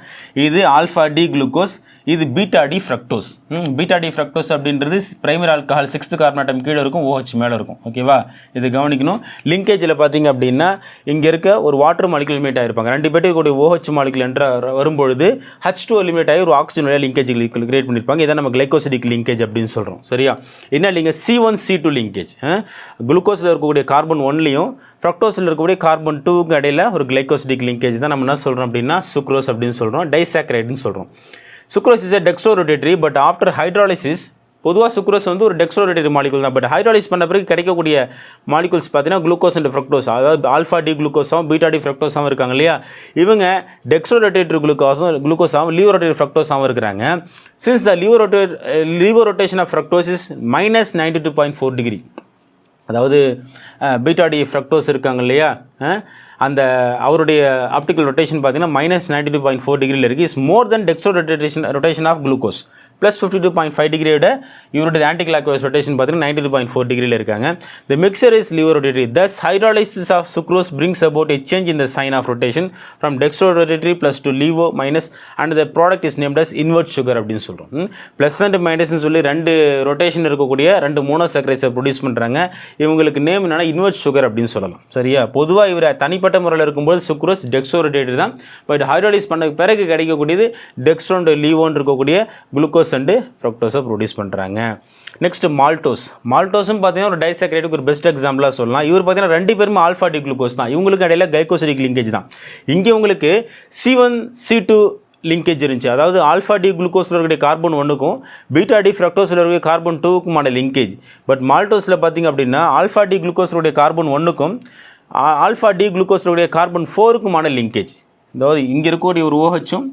இது ஆல்ஃபா டி குளுக்கோஸ், இது beta D fructose. Beta D fructose அப்படின்றது primary alcohol 6th carbon atom கீழே இருக்கும், OH மேலே இருக்கும். ஓகேவா, இது கவனிக்கணும். லிங்கேஜில் பார்த்தீங்க அப்படின்னா இங்கே இருக்க ஒரு வாட்டர் மாலிகுல் எலிமினேட் ஆகிருப்பாங்க. 2 பேருக்கு கூடிய OH மாலிகுல் என்ற வரும்பொழுது H2 எலிமினேட் ஆகி ஒரு ஆக்சிஜன் வழியாக லிங்கேஜ் கிரியேட் பண்ணியிருப்பாங்க. இதை நம்ம கிளைகோசிடிக் லிங்கேஜ் அப்படின்னு சொல்கிறோம். சரியா, என்ன இல்லைங்க, C1C2 லிங்கேஜ். குளுக்கோஸில் இருக்கக்கூடிய கார்பன் 1லையும் ஃப்ரக்டோஸில் இருக்கக்கூடிய கார்பன் 2க்கு இடையில் ஒரு கிளைகோசிடிக் லிங்கேஜ் தான் நம்ம என்ன சொல்கிறோம் அப்படின்னா சுக்ரோஸ் அப்படின்னு சொல்கிறோம், டைசாக்கரைடுன்னு சொல்கிறோம். Sucrose is a dextrorotatory, but after hydrolysis பொதுவாக சுக்ரோஸ் வந்து ஒரு டெக்ஸ்ட்ரோரேட்டரி மாலிகுல் தான். பட் ஹைட்ராலிஸ் பண்ண பிறகு கிடைக்கக்கூடிய மாலிகுல்ஸ் பார்த்தீங்கன்னா குளுக்கோஸ் அண்ட் ஃப்ரக்டோஸ், அதாவது ஆல்ஃபா டி குளுக்கோஸாகவும் பீட்டா டி ஃப்ரக்டோஸாகவும் இருக்காங்க இல்லையா. இவங்க டெக்ஸ்ட்ரோரேட்டரி குளுக்கோஸாகவும் லீவோரோட்டரி ஃப்ரக்டோஸாகவும் இருக்கிறாங்க. Since the laevo rotation of fructose is -92.4 degree, அதாவது பீட்டா டி ஃப்ரக்டோஸ் இருக்காங்க இல்லையா, அந்த அவருடைய ஆப்டிக்கல் ரொட்டேஷன் பார்த்தீங்கன்னா -92.4 டிகிரியில் இருக்குது. Is more than dextro rotation of glucose plus 52.5 டிகிரியோட இவருடைய ஆன்டி கிளாக்வைஸ் ரொட்டேஷன் பார்த்தீங்கன்னா 92.4 டிகிரியில் இருக்காங்க. The mixture is laevo rotatory. Thus hydrolysis of sucrose brings about a change in the sign of rotation from dextro rotatory plus to laevo minus and the product is named as invert sugar அப்படின்னு சொல்கிறோம். Plus and மைனஸ்னு சொல்லி 2 rotation இருக்கக்கூடிய 2 மோனோசாக்கரைட்ஸை produce பண்ணுறாங்க. இவங்களுக்கு name என்னன்னா invert sugar அப்படின்னு சொல்லலாம். சரியா, பொதுவாக இவர் தனிப்பட்ட முறையில் இருக்கும்போது சுக்ரோஸ் டெக்ஸ்ட்ரோ ரொட்டேட்டரி தான். பட் ஹைட்ராலிஸ் பண்ண பிறகு கிடைக்கக்கூடியது டெக்ஸ்ட்ரோ அண்ட் லீவோன்னு இருக்கக்கூடிய குளுக்கோஸ் அண்டு ஃப்ரக்டோஸை ப்ரொடியூஸ் பண்ணுறாங்க. நெக்ஸ்ட் மால்டோஸும் பார்த்தீங்கன்னா ஒரு டைசாக்கரைடுக்கு ஒரு பெஸ்ட் எக்ஸாம்பிளாக சொல்லலாம். இவர் பார்த்தீங்கன்னா 2 பேருமே ஆல்ஃபா டி குளுக்கோஸ் தான். இவங்களுக்கு இடையில கைகோசிடிக் லிங்கேஜ் தான். இங்கே உங்களுக்கு C1C2 லிங்கேஜ் இருந்துச்சு, அதாவது ஆல்ஃபா டி குளுக்கோஸில் இருக்கக்கூடிய கார்பன் 1க்கும் பீட்டா டி ஃப்ரக்டோஸில் இருக்கக்கூடிய கார்பன் 2க்குமான லிங்கேஜ். பட் மால்டோஸில் பார்த்தீங்க அப்படின்னா ஆல்ஃபா டி குளுக்கோஸில் கார்பன் 1க்கும் ஆல்ஃபா டி குளுக்கோஸில் கார்பன் 4க்குமான லிங்கேஜ். அதாவது இங்கே இருக்கக்கூடிய ஒரு OHம்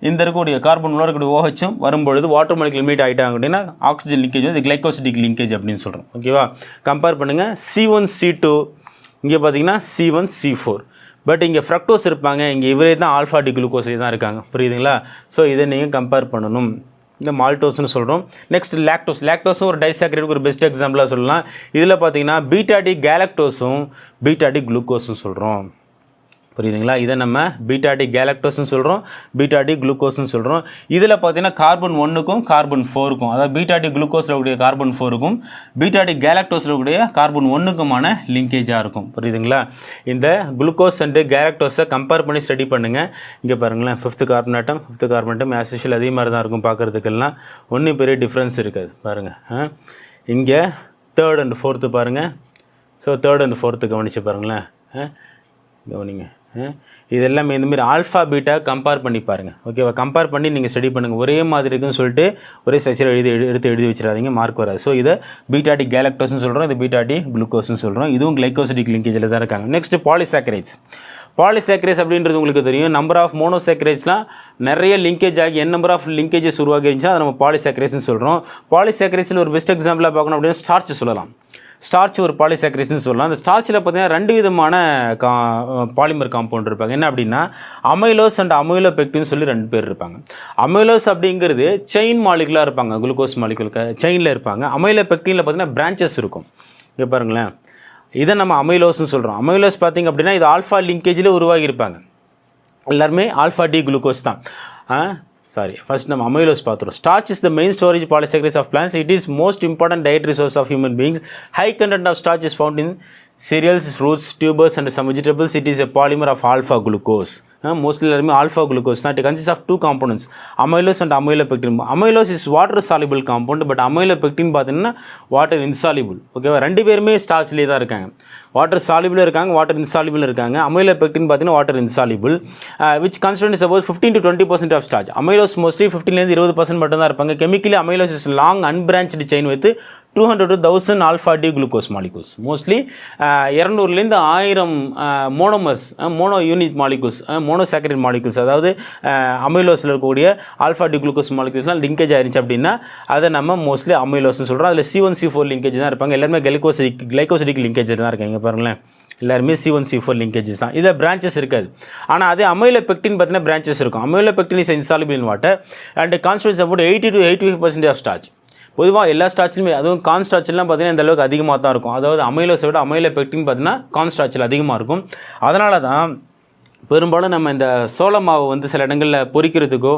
இந்த இருக்கக்கூடிய கார்பன் உள்ள இருக்கக்கூடிய OHம் வரும்பொழுது வாட்டர் மாலிகுல் மீட் ஆகிட்டாங்க அப்படின்னா ஆக்சிஜன் லிங்கேஜ் வந்து கிளைகோசிடிக் லிங்கேஜ் அப்படின்னு சொல்கிறோம். ஓகேவா, கம்பேர் பண்ணுங்கள். C1C2 இங்கே பார்த்தீங்கன்னா C1C4. பட் இங்கே ஃப்ரக்டோஸ் இருப்பாங்க, இங்கே இவரே தான் ஆல்ஃபா டி குளுக்கோஸே தான் இருக்காங்க. புரியுதுங்களா? ஸோ இதை நீங்கள் கம்பேர் பண்ணணும். இந்த மால்டோஸ்னு சொல்கிறோம். நெக்ஸ்ட் லாக்டோஸும் ஒரு டைசாக்கரைடுக்கு ஒரு பெஸ்ட் எக்ஸாம்பிளாக சொல்லலாம். இதில் பார்த்தீங்கன்னா பீட்டா டி கேலக்டோஸும் பீட்டா டி குளுக்கோஸும் சொல்கிறோம். புரியுதுங்களா? இதை நம்ம பீட்டா டி கேலக்டோஸ்னு சொல்கிறோம், பீட்டா டி குளுக்கோஸ்னு சொல்கிறோம். இதில் பார்த்தீங்கன்னா கார்பன் 1க்கும் கார்பன் 4க்கும், அதாவது பீட்டா டி குளுக்கோஸில் கூடிய கார்பன் 4க்கும் பீட்டா டி கேலக்டோஸில் கூடிய கார்பன் 1க்குமான லிங்கேஜாக இருக்கும். புரியுதுங்களா? இந்த குளுக்கோஸ் அண்டு கேலக்டோஸை கம்பேர் பண்ணி ஸ்டடி பண்ணுங்கள். இங்கே பாருங்களேன், 5th கார்பன் ஆட்டம் ஆஸ் யூஷுவல் அதே மாதிரி தான் இருக்கும் பார்க்குறதுக்கெல்லாம். ஒன்றும் பெரிய டிஃப்ரென்ஸ் இருக்காது. பாருங்கள், இங்கே 3rd and 4th பாருங்கள். ஸோ 3rd and 4th கவனித்து பாருங்களேன், கவனிங்க. இது எல்லாமே இந்தமாரி ஆல்ஃபா பீட்டா கம்பேர் பண்ணி பாருங்கள். ஓகேவா, கம்பேர் பண்ணி நீங்கள் ஸ்டடி பண்ணுங்கள். ஒரே மாதிரி இருக்குன்னு சொல்லிட்டு ஒரே ஸ்ட்ரக்சர் எடுத்து எழுதி வச்சிடாதீங்க, மார்க் வராது. ஸோ இதை பீட்டா டி கேலக்டோஸ்னு சொல்கிறோம், இது பீட்டா டி குளுக்கோஸ்னு சொல்கிறோம். இதுவும் கிளைகோசிடிக் லிங்கேஜில் தான் இருக்காங்க. நெக்ஸ்ட் பாலிசாக்கரைட்ஸ் அப்படின்றது உங்களுக்கு தெரியும். நம்பர் ஆஃப் மோனோசாக்கரைட்ஸ்லாம் நிறைய லிங்கேஜ் ஆகி நம்பர் ஆஃப் லிங்கேஜஸ் உருவாகி இருந்துச்சுன்னா அதை நம்ம பாலிசாக்கரைட்ஸ்னு சொல்கிறோம். பாலிசாக்கரைட்ஸில் ஒரு பெஸ்ட் எக்ஸாம்பிளாக பார்க்கணும் அப்படின்னா ஸ்டார்ச் சொல்லலாம். ஸ்டார்ச் ஒரு பாலிசாக்கரைட்ஸ்னு சொல்லலாம். அந்த ஸ்டார்ச்சில் பார்த்தீங்கன்னா 2 விதமான பாலிமர் காம்பவுண்ட் இருப்பாங்க. என்ன அப்படின்னா அமைலோஸ் அண்ட் அமைலோபெக்டின்னு சொல்லி 2 பேர் இருப்பாங்க. அமைலோஸ் அப்படிங்கிறது செயின் மாலிகுலாக இருப்பாங்க, குளுக்கோஸ் மாலிகுல் செயினில் இருப்பாங்க. அமைலோபெக்டினில் பார்த்தீங்கன்னா பிரான்ச்சஸ் இருக்கும். இங்கே பாருங்களேன், இதை நம்ம அமைலோஸ்னு சொல்கிறோம். அமைலோஸ் பார்த்திங்க அப்படின்னா இது ஆல்ஃபா லிங்கேஜில் உருவாகியிருப்பாங்க. எல்லாருமே ஆல்ஃபா டி குளுக்கோஸ் தான். ஃபர்ஸ்ட் நம்ம அமைலோஸ் பார்த்துருவோம். Starch is the main storage polysaccharides of plants. It is most important dietary source of human beings. High content of starch is found in cereals, roots, tubers and some vegetables. It is a polymer of alpha glucose. Mostly alpha glucose. It consists of 2 components, amylose and amylopectin. Amylose is water soluble compound, but amylopectin பார்த்தீங்கன்னா water insoluble. ஓகேவா, 2 பேருமே ஸ்டார்ச்லேயே தான் இருக்காங்க. Water soluble இருக்காங்க, water insoluble இருக்காங்க. Amylopectin பார்த்தீங்கன்னா water insoluble, which constant is about 15 to 20% of starch. Amylose mostly 15லேருந்து 20% மட்டும் தான் இருப்பாங்க. Chemically amylose is long unbranched chain with 200 to 1000 alpha D glucose molecules. Mostly 200லேருந்து 1000 monomers, mono unit molecules, monosaccharide molecules, அதாவது அமைலோஸில் இருக்கக்கூடிய alpha D glucose மாலிகுல்ஸ்லாம் linkage ஆயிருந்துச்சு அப்படின்னா அதை நம்ம மோஸ்ட்லி அமைலோஸ்னு சொல்கிறோம். அதில் C1C4 லிங்கேஜ் தான் இருப்பாங்க. எல்லாருமே கிளைகோசிடிக் லிங்கேஜ் தான் இருக்காங்க. பாருங்களேன், எல்லாருமே C1C4 லிங்கேஜஸ் தான். இதில் பிரான்ச்சஸ் இருக்காது. ஆனால் அதே அமைலோபெக்டின் பார்த்தீங்கன்னா பிரான்ச்சஸ் இருக்கும். Amylopectin is insoluble in water and constitutes about 80 to 85% of starch. பொதுவாக எல்லா ஸ்டார்ச்சிலுமே, அதுவும் கார்ன் ஸ்டார்ச்லாம் பார்த்தீங்கன்னா இந்த அளவுக்கு அதிகமாக தான் இருக்கும். அதாவது அமைலோஸை விட அமைலோபெக்டின் பார்த்தீங்கன்னா கார்ன் ஸ்டார்ச்சில் அதிகமாக இருக்கும். அதனால தான் பெரும்பாலும் நம்ம இந்த சோள மாவு வந்து சில இடங்களில் பொரிக்கிறதுக்கோ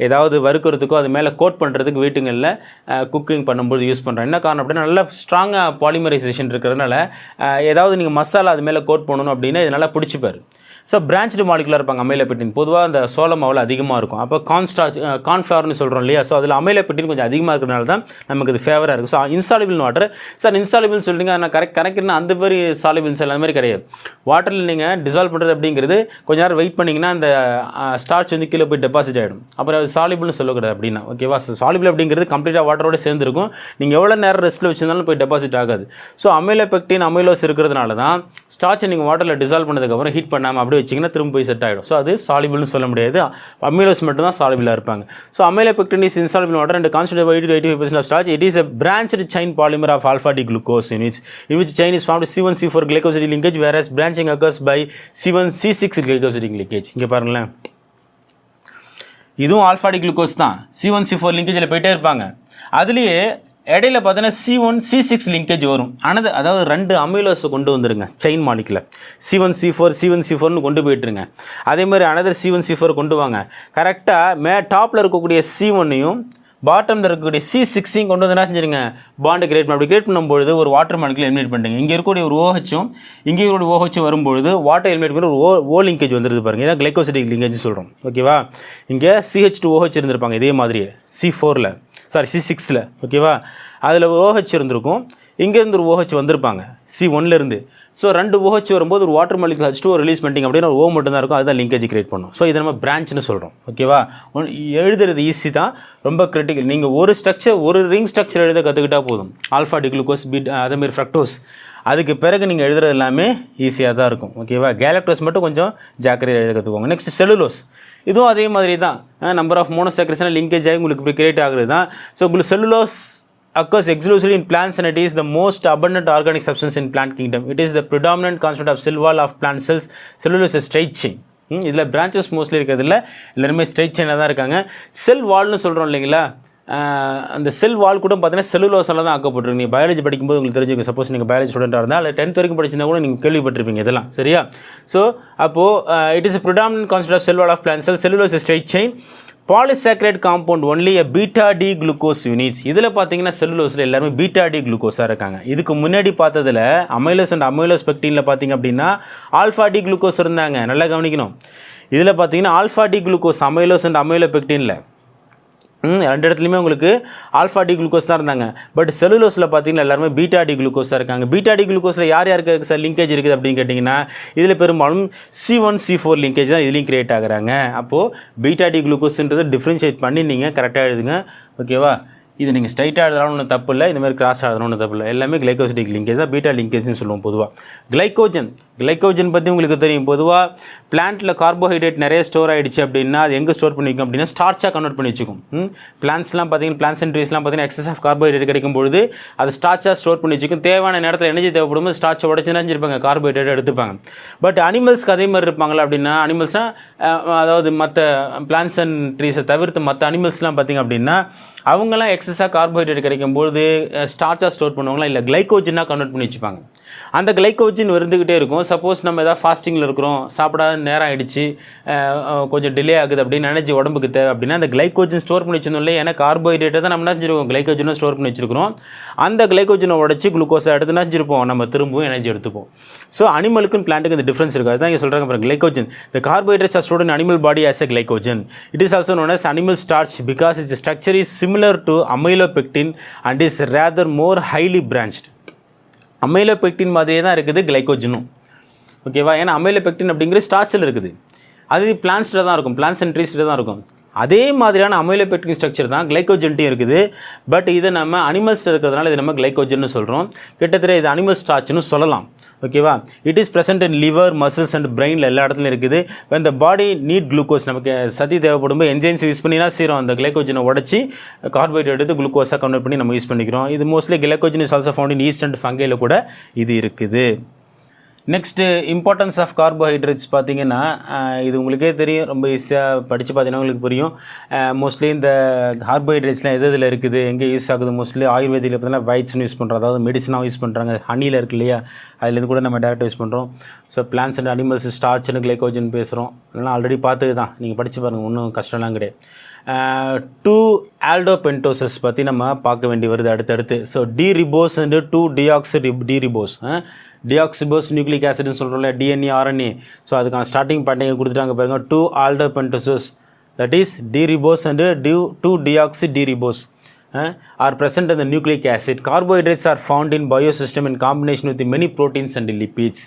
ஏதாவது வறுக்கிறதுக்கோ அது மேலே கோட் பண்ணுறதுக்கு வீட்டுங்களில் குக்கிங் பண்ணும்போது யூஸ் பண்ணுறோம். என்ன காரணம் அப்படின்னா நல்லா ஸ்ட்ராங்காக பாலிமரைசேஷன் இருக்கிறதுனால ஏதாவது நீங்கள் மசாலா அது மேலே கோட் பண்ணணும் அப்படின்னா இது நல்லா பிடிச்சிப்பார். ஸோ பிரான்ச்டு மாலிகுலாக இருப்பாங்க அமைலோபெக்டின். பொதுவாக அந்த சோள மாவில் அதிகமாக இருக்கும். அப்போ கார்ன்ஃப்ளவர்னு சொல்கிறோம் இல்லையா, ஸோ அதில் அமைலோபெக்டின் கொஞ்சம் அதிகமாக இருக்கிறனால தான் நமக்கு இது ஃபேவராக இருக்குது. ஸோ இன்சாலிபிள் வாட்டர், சார் இன்சாலிபிள்னு சொல்லிங்க, நான் கரெக்ட்னா அந்த மாதிரி சாலிபிள்ஸ் அந்த மாதிரி கிடையாது. வாட்டரில் நீங்கள் டிசால்வ் பண்ணுறது அப்படிங்கிறது கொஞ்சம் நேரம் வெயிட் பண்ணிங்கன்னா அந்த ஸ்டார்ச் வந்து கீழே போய் டெபாசிட் ஆகிடும். அப்புறம் அது சாலிபிள்னு சொல்லக்கூடாது அப்படின்னா, ஓகேவா. சாலிபிள் அப்படிங்கிறது கம்ப்ளீட்டாக வாட்டரோடு சேர்ந்துருக்கும். நீங்கள் எவ்வளோ நேரம் ரெஸ்ட்டில் வச்சுருந்தாலும் போய் டெபாசிட் ஆகாது. ஸோ அமைலோபெக்டின் அமைலோஸ் இருக்கிறதுனால தான் ஸ்டார்ச்சை நீங்கள் வாட்டரில் டிசால்வ் பண்ணதுக்கப்புறம் ஹீட் பண்ணாமல் அப்படியே வச்சிங்கன்னா திரும்ப போய் செட் ஆகிடும். ஸோ அது சாலிபிள்னு சொல்ல முடியாது. அமைலோஸ் மட்டும் தான் சாலிபிளாக இருப்பாங்க. So amylopectin is insoluble water and constitute 80 to 85% of starch. It is a branched chain polymer of alpha D glucose in which chain is formed C1C4 glycosidic linkage, whereas branching occurs by C1C6 glycosidic linkage. இங்கே பாருங்களேன், இதுவும் alpha D glucose தான். C1C4 லிங்கேஜில் போயிட்டே இருப்பாங்க. அதுலேயே இடையில பார்த்தீங்கன்னா C1C6 linkage வரும். அதாவது 2 அமைலோஸை கொண்டு வந்துருங்க செயின் மாலிகுல. C1C4ன்னு கொண்டு போயிட்டுருங்க. அதே மாதிரி அனதர் C1C4 கொண்டு வாங்க. கரெக்டாக டாப்பில் இருக்கக்கூடிய C1ஐயும் பாட்டமில் இருக்கக்கூடிய C6ஐயும் கொண்டு வந்து என்ன செஞ்சுருங்க, பாண்டு கிரியேட் பண்ணி. அப்படி கிரியேட் பண்ணும்பொழுது ஒரு வாட்டர் மாலிகுல் எலிமினேட் பண்ணுறீங்க. இங்கே இருக்கக்கூடிய ஒரு OHும் இங்கே இருக்கக்கூடிய OHும் வரும்பொழுது வாட்டர் எலிமினேட் பண்ணி ஒரு O லிங்கேஜ் வந்துருது பாருங்கள். இதான் கிளைகோசிடிக் லிங்கேஜ் சொல்கிறோம், ஓகேவா. இங்கே CH2OH இருந்திருப்பாங்க இதே மாதிரியே C6ல், ஓகேவா. அதில் OH இருந்திருக்கும், இங்கேருந்து ஒரு OH வந்திருப்பாங்க C1லேருந்து. ஸோ 2 OH வரும்போது ஒரு வாட்டர் மாலிகுல் H2O ரிலீஸ் பண்ணிட்டீங்க அப்படின்னா ஒரு O மட்டும் தான் இருக்கும். அதுதான் லிங்கேஜ் கிரியேட் பண்ணும். ஸோ இதை நம்ம பிரான்ச்னு சொல்கிறோம், ஓகேவா. எழுதுறது ஈஸி தான், ரொம்ப கிரிட்டிக்கல். நீங்கள் ஒரு ரிங் ஸ்ட்ரக்சர் எழுத கற்றுக்கிட்டால் போதும். ஆல்ஃபா டி குளுக்கோஸ், அதேமாதிரி ஃப்ரக்டோஸ், அதுக்கு பிறகு நீங்கள் எழுதுறது எல்லாமே ஈஸியாக தான் இருக்கும், ஓகேவா. கேலக்டோஸ் மட்டும் கொஞ்சம் ஜாக்கிரதையாக எழுத கற்றுக்கோங்க. நெக்ஸ்ட் செல்லுலோஸ், இதுவும் அதே மாதிரி தான். நம்பர் ஆஃப் மோனோசாக்கரைட்ஸ்னால் லிங்கேஜ் ஆகி உங்களுக்கு இப்படி கிரியேட் ஆகுறது தான். ஸோ உங்களுக்கு cellulose occurs exclusively in plants and it is the most abundant organic substance in plant kingdom. It is the predominant constituent of cell wall of plant cells. Cellulose is straight chain. இதில் branches mostly இருக்கிறதில்ல, எல்லாருமே straight செயினாக தான் இருக்காங்க. செல் வால்னு சொல்கிறோம் இல்லைங்களா, அந்த செல் வால் கூட பார்த்தீங்கன்னா செல்லுலோஸால் தான் ஆக்கப்பட்டிருக்கு. நீங்கள் பயாலஜி படிக்கும்போது உங்களுக்கு தெரிஞ்சுங்க. சப்போஸ் நீங்கள் பயாலஜி ஸ்டூடெண்ட்டாக இருந்தால் இல்லை 10th வரைக்கும் படிச்சிருந்தா கூட நீங்கள் கேள்விப்பட்டிருப்பீங்க இதெல்லாம், சரியா. ஸோ அப்போது it is a predominant constituent of cell wall of plant cells. Cellulose is straight chain. Polysaccharide compound only a beta D glucose units. இதில் பார்த்தீங்கன்னா செல்லுலோஸில் எல்லாருமே beta D குளுக்கோஸாக இருக்காங்க. இதுக்கு முன்னாடி பார்த்ததில் அமைலோஸ் அண்ட் அமைலோஸ் பெக்டினில் பார்த்தீங்க அப்படின்னா ஆல்ஃபா டி குளுக்கோஸ் இருந்தாங்க. நல்லா கவனிக்கணும். இதில் பார்த்தீங்கன்னா alpha D glucose amylose and அமைலோ பெக்டினில் 2 இடத்துலையுமே உங்களுக்கு ஆல்ஃபா டி குளுக்கோஸ் தான் இருந்தாங்க. பட் செல்லுலோஸில் பார்த்தீங்கன்னா எல்லாருமே பீட்டா டி குளுக்கோஸாக இருக்காங்க. பீட்டா டி குளுக்கோஸில் யார் யாருக்கு சார் லிங்கேஜ் இருக்குது அப்படின்னு கேட்டிங்கன்னா இதில் பெரும்பாலும் C1C4 லிங்கேஜ் தான் இதுலேயும் கிரியேட் ஆகுறாங்க. அப்போது பீட்டா டி குளுக்கோஸ்ன்றதை டிஃப்ரென்ஷியேட் பண்ணி நீங்கள் கரெக்டாக எழுதுங்க, ஓகேவா. இது நீங்கள் ஸ்ட்ரைட்டாக எழுதலாம் ஒன்றும் தப்பு இல்லை, இந்த மாதிரி கிராஸ் எழுதணும் ஒன்றும் தப்பு இல்லை. எல்லாமே கிளைகோசிடிக் லிங்கேஜ் தான், பீட்டா லிங்கேஜ்னு சொல்லுவோம் பொதுவாக. கிளைக்கோஜன் பற்றி உங்களுக்கு தெரியும். பொதுவாக பிளான்ட்டில் கார்போஹைட்ரேட் நிறைய ஸ்டோர் ஆகிடுச்சு அப்படின்னா அது எங்கே ஸ்டோர் பண்ணி வைக்கும் அப்படின்னா ஸ்டார்ச்சாக கன்வெர்ட் பண்ணி வச்சுக்கும். பிளான்ட்ஸ்லாம் பார்த்தீங்கன்னா பிளான்ஸ் அண்ட் ட்ரீஸ்லாம் பார்த்தீங்கன்னா எக்ஸஸ் ஆஃப் கார்போஹைட்ரேட் கிடைக்கும்போது அது ஸ்டார்ச்சாக ஸ்டோர் பண்ணி வச்சுக்கும். தேவையான நேரத்தில் எனர்ஜி தேவைப்படும் ஸ்டார்ச்சை உடச்சு நினைச்சிருப்பாங்க, கார்போஹைட்ரேட் எடுத்துப்பாங்க. பட் அனிமல்ஸ்க்கு அதே மாதிரி இருப்பாங்களா அப்படின்னா அனிமல்ஸ்னால் அதாவது மற்ற பிளான்ஸ் அண்ட் ட்ரீஸை தவிர்த்து மற்ற அனிமல்ஸ்லாம் பார்த்திங்க அப்படின்னா அவங்களாம் எக்ஸஸாக கார்போஹைட்ரேட் கிடைக்கும்போது ஸ்டார்ச்சாக ஸ்டோர் பண்ணுவாங்களா இல்லை கிளைக்கோஜனாக கன்வெர்ட் பண்ணி வச்சுப்பாங்க. அந்த கிளைக்கோஜன் இருந்துக்கிட்டே இருக்கும். சப்போஸ் நம்ம எதாவது ஃபாஸ்டிங்கில் இருக்கிறோம், சாப்பிடாத நேரம் ஆகிடுச்சு, கொஞ்சம் டிலே ஆகுது அப்படின்னு எனர்ஜி உடம்புக்கு தேவை அப்படின்னா அந்த கிளைக்கோஜன் ஸ்டோர் பண்ணி வச்சிருந்தோம் இல்லையா. ஏன்னா கார்போஹைட்ரேட்டை தான் நம்ம நினச்சிருக்கோம், கிளைக்கோஜனும் ஸ்டோர் பண்ணி வச்சிருக்கிறோம். அந்த கிளைக்கோஜனை உடச்சி குளுக்கோஸை எடுத்து நினச்சிருப்போம், நம்ம திரும்பவும் எனர்ஜி எடுத்துப்போம். ஸோ அனிமலுக்கும் பிளான்ட்டுக்கு இந்த டிஃப்ரென்ஸ் இருக்குது. அதுதான் இங்கே சொல்கிறாங்க பாருங்க, glycogen the carbohydrates R stored in animal body as a glycogen. It is also known as animal starch because its structure is similar to amylopectin and is rather more highly branched. Amylopectin மாதிரியே தான் இருக்குது கிளைக்கோஜனும், ஓகேவா. ஏன்னா amylopectin அப்படிங்கிற ஸ்டார்ச்சில் இருக்குது, அது பிளான்ஸில் தான் இருக்கும், பிளான்ஸ் அண்ட் ட்ரீஸில் தான் இருக்கும். அதே மாதிரியான அமைலோபெக்டிக் ஸ்ட்ரக்சர் தான் கிளைக்கோஜன்ட்டையும் இருக்குது. பட் இதை நம்ம அனிமல்ஸ் இருக்கிறதுனால இது நம்ம கிளைக்கோஜன்னு சொல்கிறோம். கிட்டத்தட்ட இது அனிமல் ஸ்டார்ச்னு சொல்லலாம். ஓகேவா? It is present in liver, muscles and பிரெயினில் எல்லா இடத்துலையும் இருக்குது. when the body need glucose, நமக்கு சதி தேவைப்படும்போது என்ஜைன்ஸ் யூஸ் பண்ணி தான் செய்கிறோம். அந்த கிளைக்கோஜனை உடச்சி கார்போஹைட்ரேட் எடுத்து குளுக்கோஸாக கன்வெர்ட் பண்ணி நம்ம யூஸ் பண்ணிக்கிறோம். இது mostly glycogen is also found in yeast and ஃபங்கையில் கூட இது இருக்குது. நெக்ஸ்ட்டு இம்பார்ட்டன்ஸ் ஆஃப் கார்போஹைட்ரேட்ஸ் பார்த்திங்கன்னா இது உங்களுக்கே தெரியும், ரொம்ப ஈஸியாக படித்து பார்த்தீங்கன்னா உங்களுக்கு புரியும். மோஸ்ட்லி இந்த கார்போஹைட்ரேட்ஸ்லாம் எது இதில் இருக்குது, எங்கே யூஸ் ஆகுது, மோஸ்ட்லி ஆயுர்வேதியில் பார்த்தீங்கன்னா வைட்ஸ்னு யூஸ் பண்ணுறோம், அதாவது மெடிசனாக யூஸ் பண்ணுறாங்க. ஹனியில் இருக்கு இல்லையா, அதுலேருந்து கூட நம்ம டேரெக்டாக யூஸ் பண்ணுறோம். ஸோ பிளான்ஸ் அண்ட் அனிமல்ஸ் ஸ்டார்ச்னு கிளைக்கோஜன் பேசுகிறோம். அதெல்லாம் ஆல்ரெடி பார்த்தது தான், நீங்கள் படித்து பாருங்கள், ஒன்றும் கஷ்டம்லாம் கிடையாது. 2 ஆல்டோபென்டோசஸ் பற்றி நம்ம பார்க்க வேண்டி வருது அடுத்தடுத்து. So D ribose and 2 deoxy D ribose, deoxyribose nucleic ஆசிட்னு சொல்கிறோம்ல, டிஎன்ஏ ஆர்என்ஏ. ஸோ அதுக்கான ஸ்டார்டிங் பாயிண்டிங் கொடுத்துட்டாங்க பாருங்கள், 2 aldopentoses, that is D ribose and 2 deoxy D ribose are present in the nucleic acid. Carbohydrates are found in biosystem in combination with many proteins and lipids.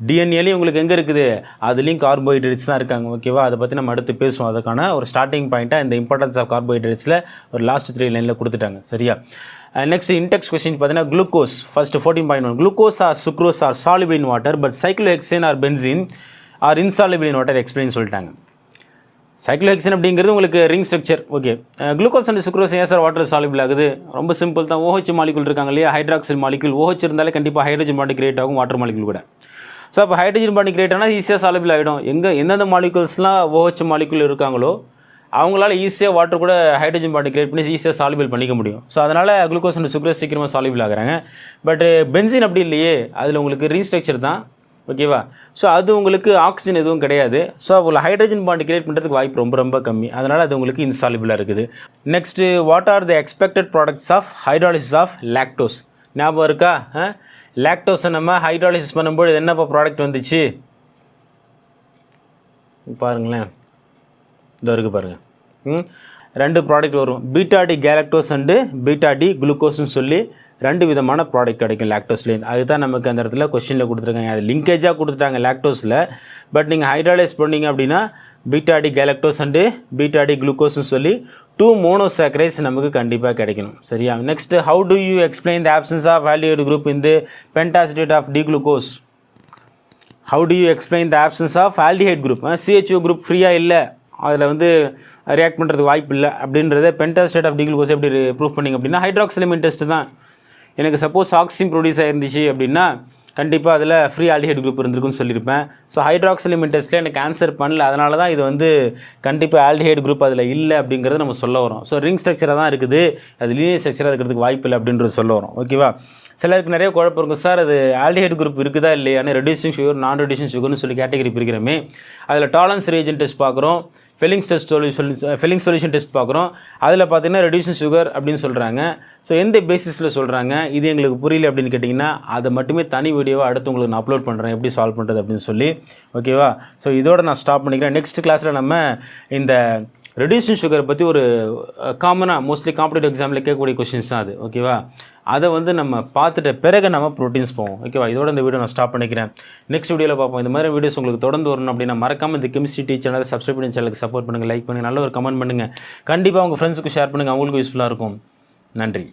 டிஎன்ஏலேயும் உங்களுக்கு எங்கே இருக்குது, அதுலேயும் carbohydrates தான் இருக்காங்க. ஓகேவா? அதை பற்றி நம்ம அடுத்து பேசுவோம். அதுக்கான ஒரு ஸ்டார்டிங் பாயிண்ட்டாக இந்த இம்பார்ட்டன்ஸ் ஆஃப் கார்போஹைட்ரேட்ஸில் ஒரு லாஸ்ட் 3 லைனில் கொடுத்துட்டாங்க. சரியா? நெக்ஸ்ட் இன்டெக்ஸ் கொஸ்டின் பார்த்தீங்கன்னா glucose first 14.1. Glucose or sucrose are soluble in water but cyclohexane or benzene are insoluble in water. Explain சொல்லிட்டாங்க. சைக்ளோஹெக்சேன் அப்படிங்கிறது உங்களுக்கு ring structure. Okay, glucose and sucrose ஏன் sir water soluble ஆகுது? ரொம்ப simple தான். OH molecule இருக்காங்க இல்லையா, hydroxyl molecule. OH இருந்தாலே கண்டிப்பாக ஹைட்ரஜன் பாண்ட் கிரியேட் ஆகும், வாட்டர் மாலிகுல் கூட. ஸோ அப்போ ஹைட்ரஜன் பாண்ட் கிரியேட் ஆனால் ஈஸியாக சால்யூபிள் ஆகிடும். எந்தெந்த மாலிகுல்ஸ்லாம் OH மாலிகுல் இருக்காங்களோ அவங்களால ஈஸியாக வாட்டர் கூட ஹைட்ரஜன் பாண்ட் கிரியேட் பண்ணி ஈஸியாக சால்யூபிள் பண்ணிக்க முடியும். ஸோ அதனால் குளுக்கோஸ் அண்ட் சுக்ரோஸ் சீக்கிரமாக சால்யூபிள் ஆகிறாங்க. பட் பென்சின் அப்படி இல்லையே, அதில் உங்களுக்கு ரிங் ஸ்ட்ரக்சர் தான். ஓகேவா? ஸோ அது உங்களுக்கு ஆக்சிஜன் எதுவும் கிடையாது. ஸோ அதில் ஹைட்ரஜன் பாண்ட் கிரியேட் பண்ணுறதுக்கு வாய்ப்பு ரொம்ப ரொம்ப கம்மி. அதனால் அது உங்களுக்கு இன்சால்யூபிளாக இருக்குது. Next, what are the expected products of hydrolysis of lactose? ஞாபகம் இருக்கா? லாக்டோஸை நம்ம ஹைட்ராலிசிஸ் பண்ணும்போது என்னப்பா ப்ராடக்ட் வந்துச்சு பாருங்களேன், இதோ இருக்குது பாருங்கள். 2 ப்ராடக்ட் வரும், beta D galactose and beta D குளுக்கோஸ்னு சொல்லி 2 விதமான ப்ராடக்ட் கிடைக்கும் லாக்டோஸ்லேருந்து. அதுதான் நமக்கு அந்த இடத்துல கொஸ்டினில் கொடுத்துருக்காங்க. அது லிங்கேஜாக கொடுத்துட்டாங்க லாக்டோஸில். பட் நீங்கள் ஹைட்ராலைஸ் பண்ணிங்க அப்படின்னா beta D galactose and beta D குளுக்கோஸ்னு சொல்லி 2 மோனோசாக்கரைட்ஸ் நமக்கு கண்டிப்பாக கிடைக்கணும். சரியா? Next, how do you explain the absence of aldehyde group in the pentaacetate of D glucose? How do you explain the absence of aldehyde group? CHO group ஃப்ரீயாக இல்லை, அதில் வந்து ரியாக்ட் பண்ணுறதுக்கு வாய்ப்பு இல்லை அப்படின்றத பென்டாசிடேட் ஆஃப் டி குளுக்கோஸ் எப்படி prove பண்ணிங்க அப்படின்னா ஹைட்ராக்சிலமைன் டெஸ்ட்டு தான். எனக்கு சப்போஸ் ஆக்சிஜன் ப்ரொடியூஸ் ஆயிருந்துச்சு அப்படின்னா கண்டிப்பாக அதில் ஃப்ரீ ஆல்டிஹைடு குரூப் இருந்திருக்குன்னு சொல்லியிருப்பேன். ஸோ ஹைட்ராக்சிலமைன் டெஸ்ட்டில் எனக்கு ஆன்சர் பண்ணல, அதனால தான் இது வந்து கண்டிப்பாக ஆல்டிஹைடு குரூப் அதில் இல்லை அப்படிங்கிறத நம்ம சொல்ல வரோம். ஸோ ரிங் ஸ்ட்ரக்சராக தான் இருக்குது, அது லீனியர் ஸ்ட்ரக்சராக இருக்கிறதுக்கு வாய்ப்பு இல்லை அப்படின்றது சொல்ல வரோம். ஓகேவா? சிலருக்கு நிறைய குழப்பம் இருக்கும், சார் அது ஆல்டிஹைடு குரூப் இருக்குதா இல்லையான்னு ரெடியூசிங் சுகர், நான் ரெடியூசிங் சுகர்னு சொல்லி கேட்டகரி பிரிக்கிறோமே. அதில் டாலரன்ஸ் ரியேஜென்ட் டெஸ்ட் பார்க்குறோம், ஃபெல்லிங் சொல்யூஷன் டெஸ்ட் பார்க்குறோம். அதில் பார்த்தீங்கன்னா ரெடியூஷன் சுகர் அப்படின்னு சொல்கிறாங்க. ஸோ எந்த பேசிஸில் சொல்கிறாங்க, இது எங்களுக்கு புரியல அப்படின்னு கேட்டிங்கன்னா அதை மட்டுமே தனி வீடியோவாக அடுத்து உங்களுக்கு நான் அப்லோட் பண்ணுறேன், எப்படி சால்வ் பண்ணுறது அப்படின்னு சொல்லி. ஓகேவா? ஸோ இதோட நான் ஸ்டாப் பண்ணிக்கிறேன். நெக்ஸ்ட் கிளாஸில் நம்ம இந்த ரெடியூஷன் சுகரை பற்றி ஒரு காமனாக மோஸ்ட்லி காம்படிட்டிவ் எக்ஸாமில் கேட்கக்கூடிய கொஷின்ஸ் தான் அது. ஓகேவா? அதை வந்து நம்ம பார்த்துட்ட பிறகு நம்ம ப்ரோட்டீன்ஸ் போவோம். ஓகேவா? இதோட இந்த வீடியோ நான் ஸ்டாப் பண்ணிக்கிறேன். நெக்ஸ்ட் வீடியோவில் பார்ப்போம். இந்த மாதிரி வீடியோஸ் உங்களுக்கு தொடர்ந்து வரணும் அப்படின்னா மறக்காமல் இந்த கெமிஸ்ட்ரி டீச்சர் சப்ஸ்கிரைப் பண்ணி சேனலுக்கு சப்போர்ட் பண்ணுங்கள், லைக் பண்ணுங்கள், நல்ல ஒரு கமெண்ட் பண்ணுங்கள். கண்டிப்பாக உங்கள் ஃப்ரெண்ட்ஸுக்கு ஷேர் பண்ணுங்கள், அவங்களுக்கும் யூஸ்ஃபுல்லாக இருக்கும். நன்றி.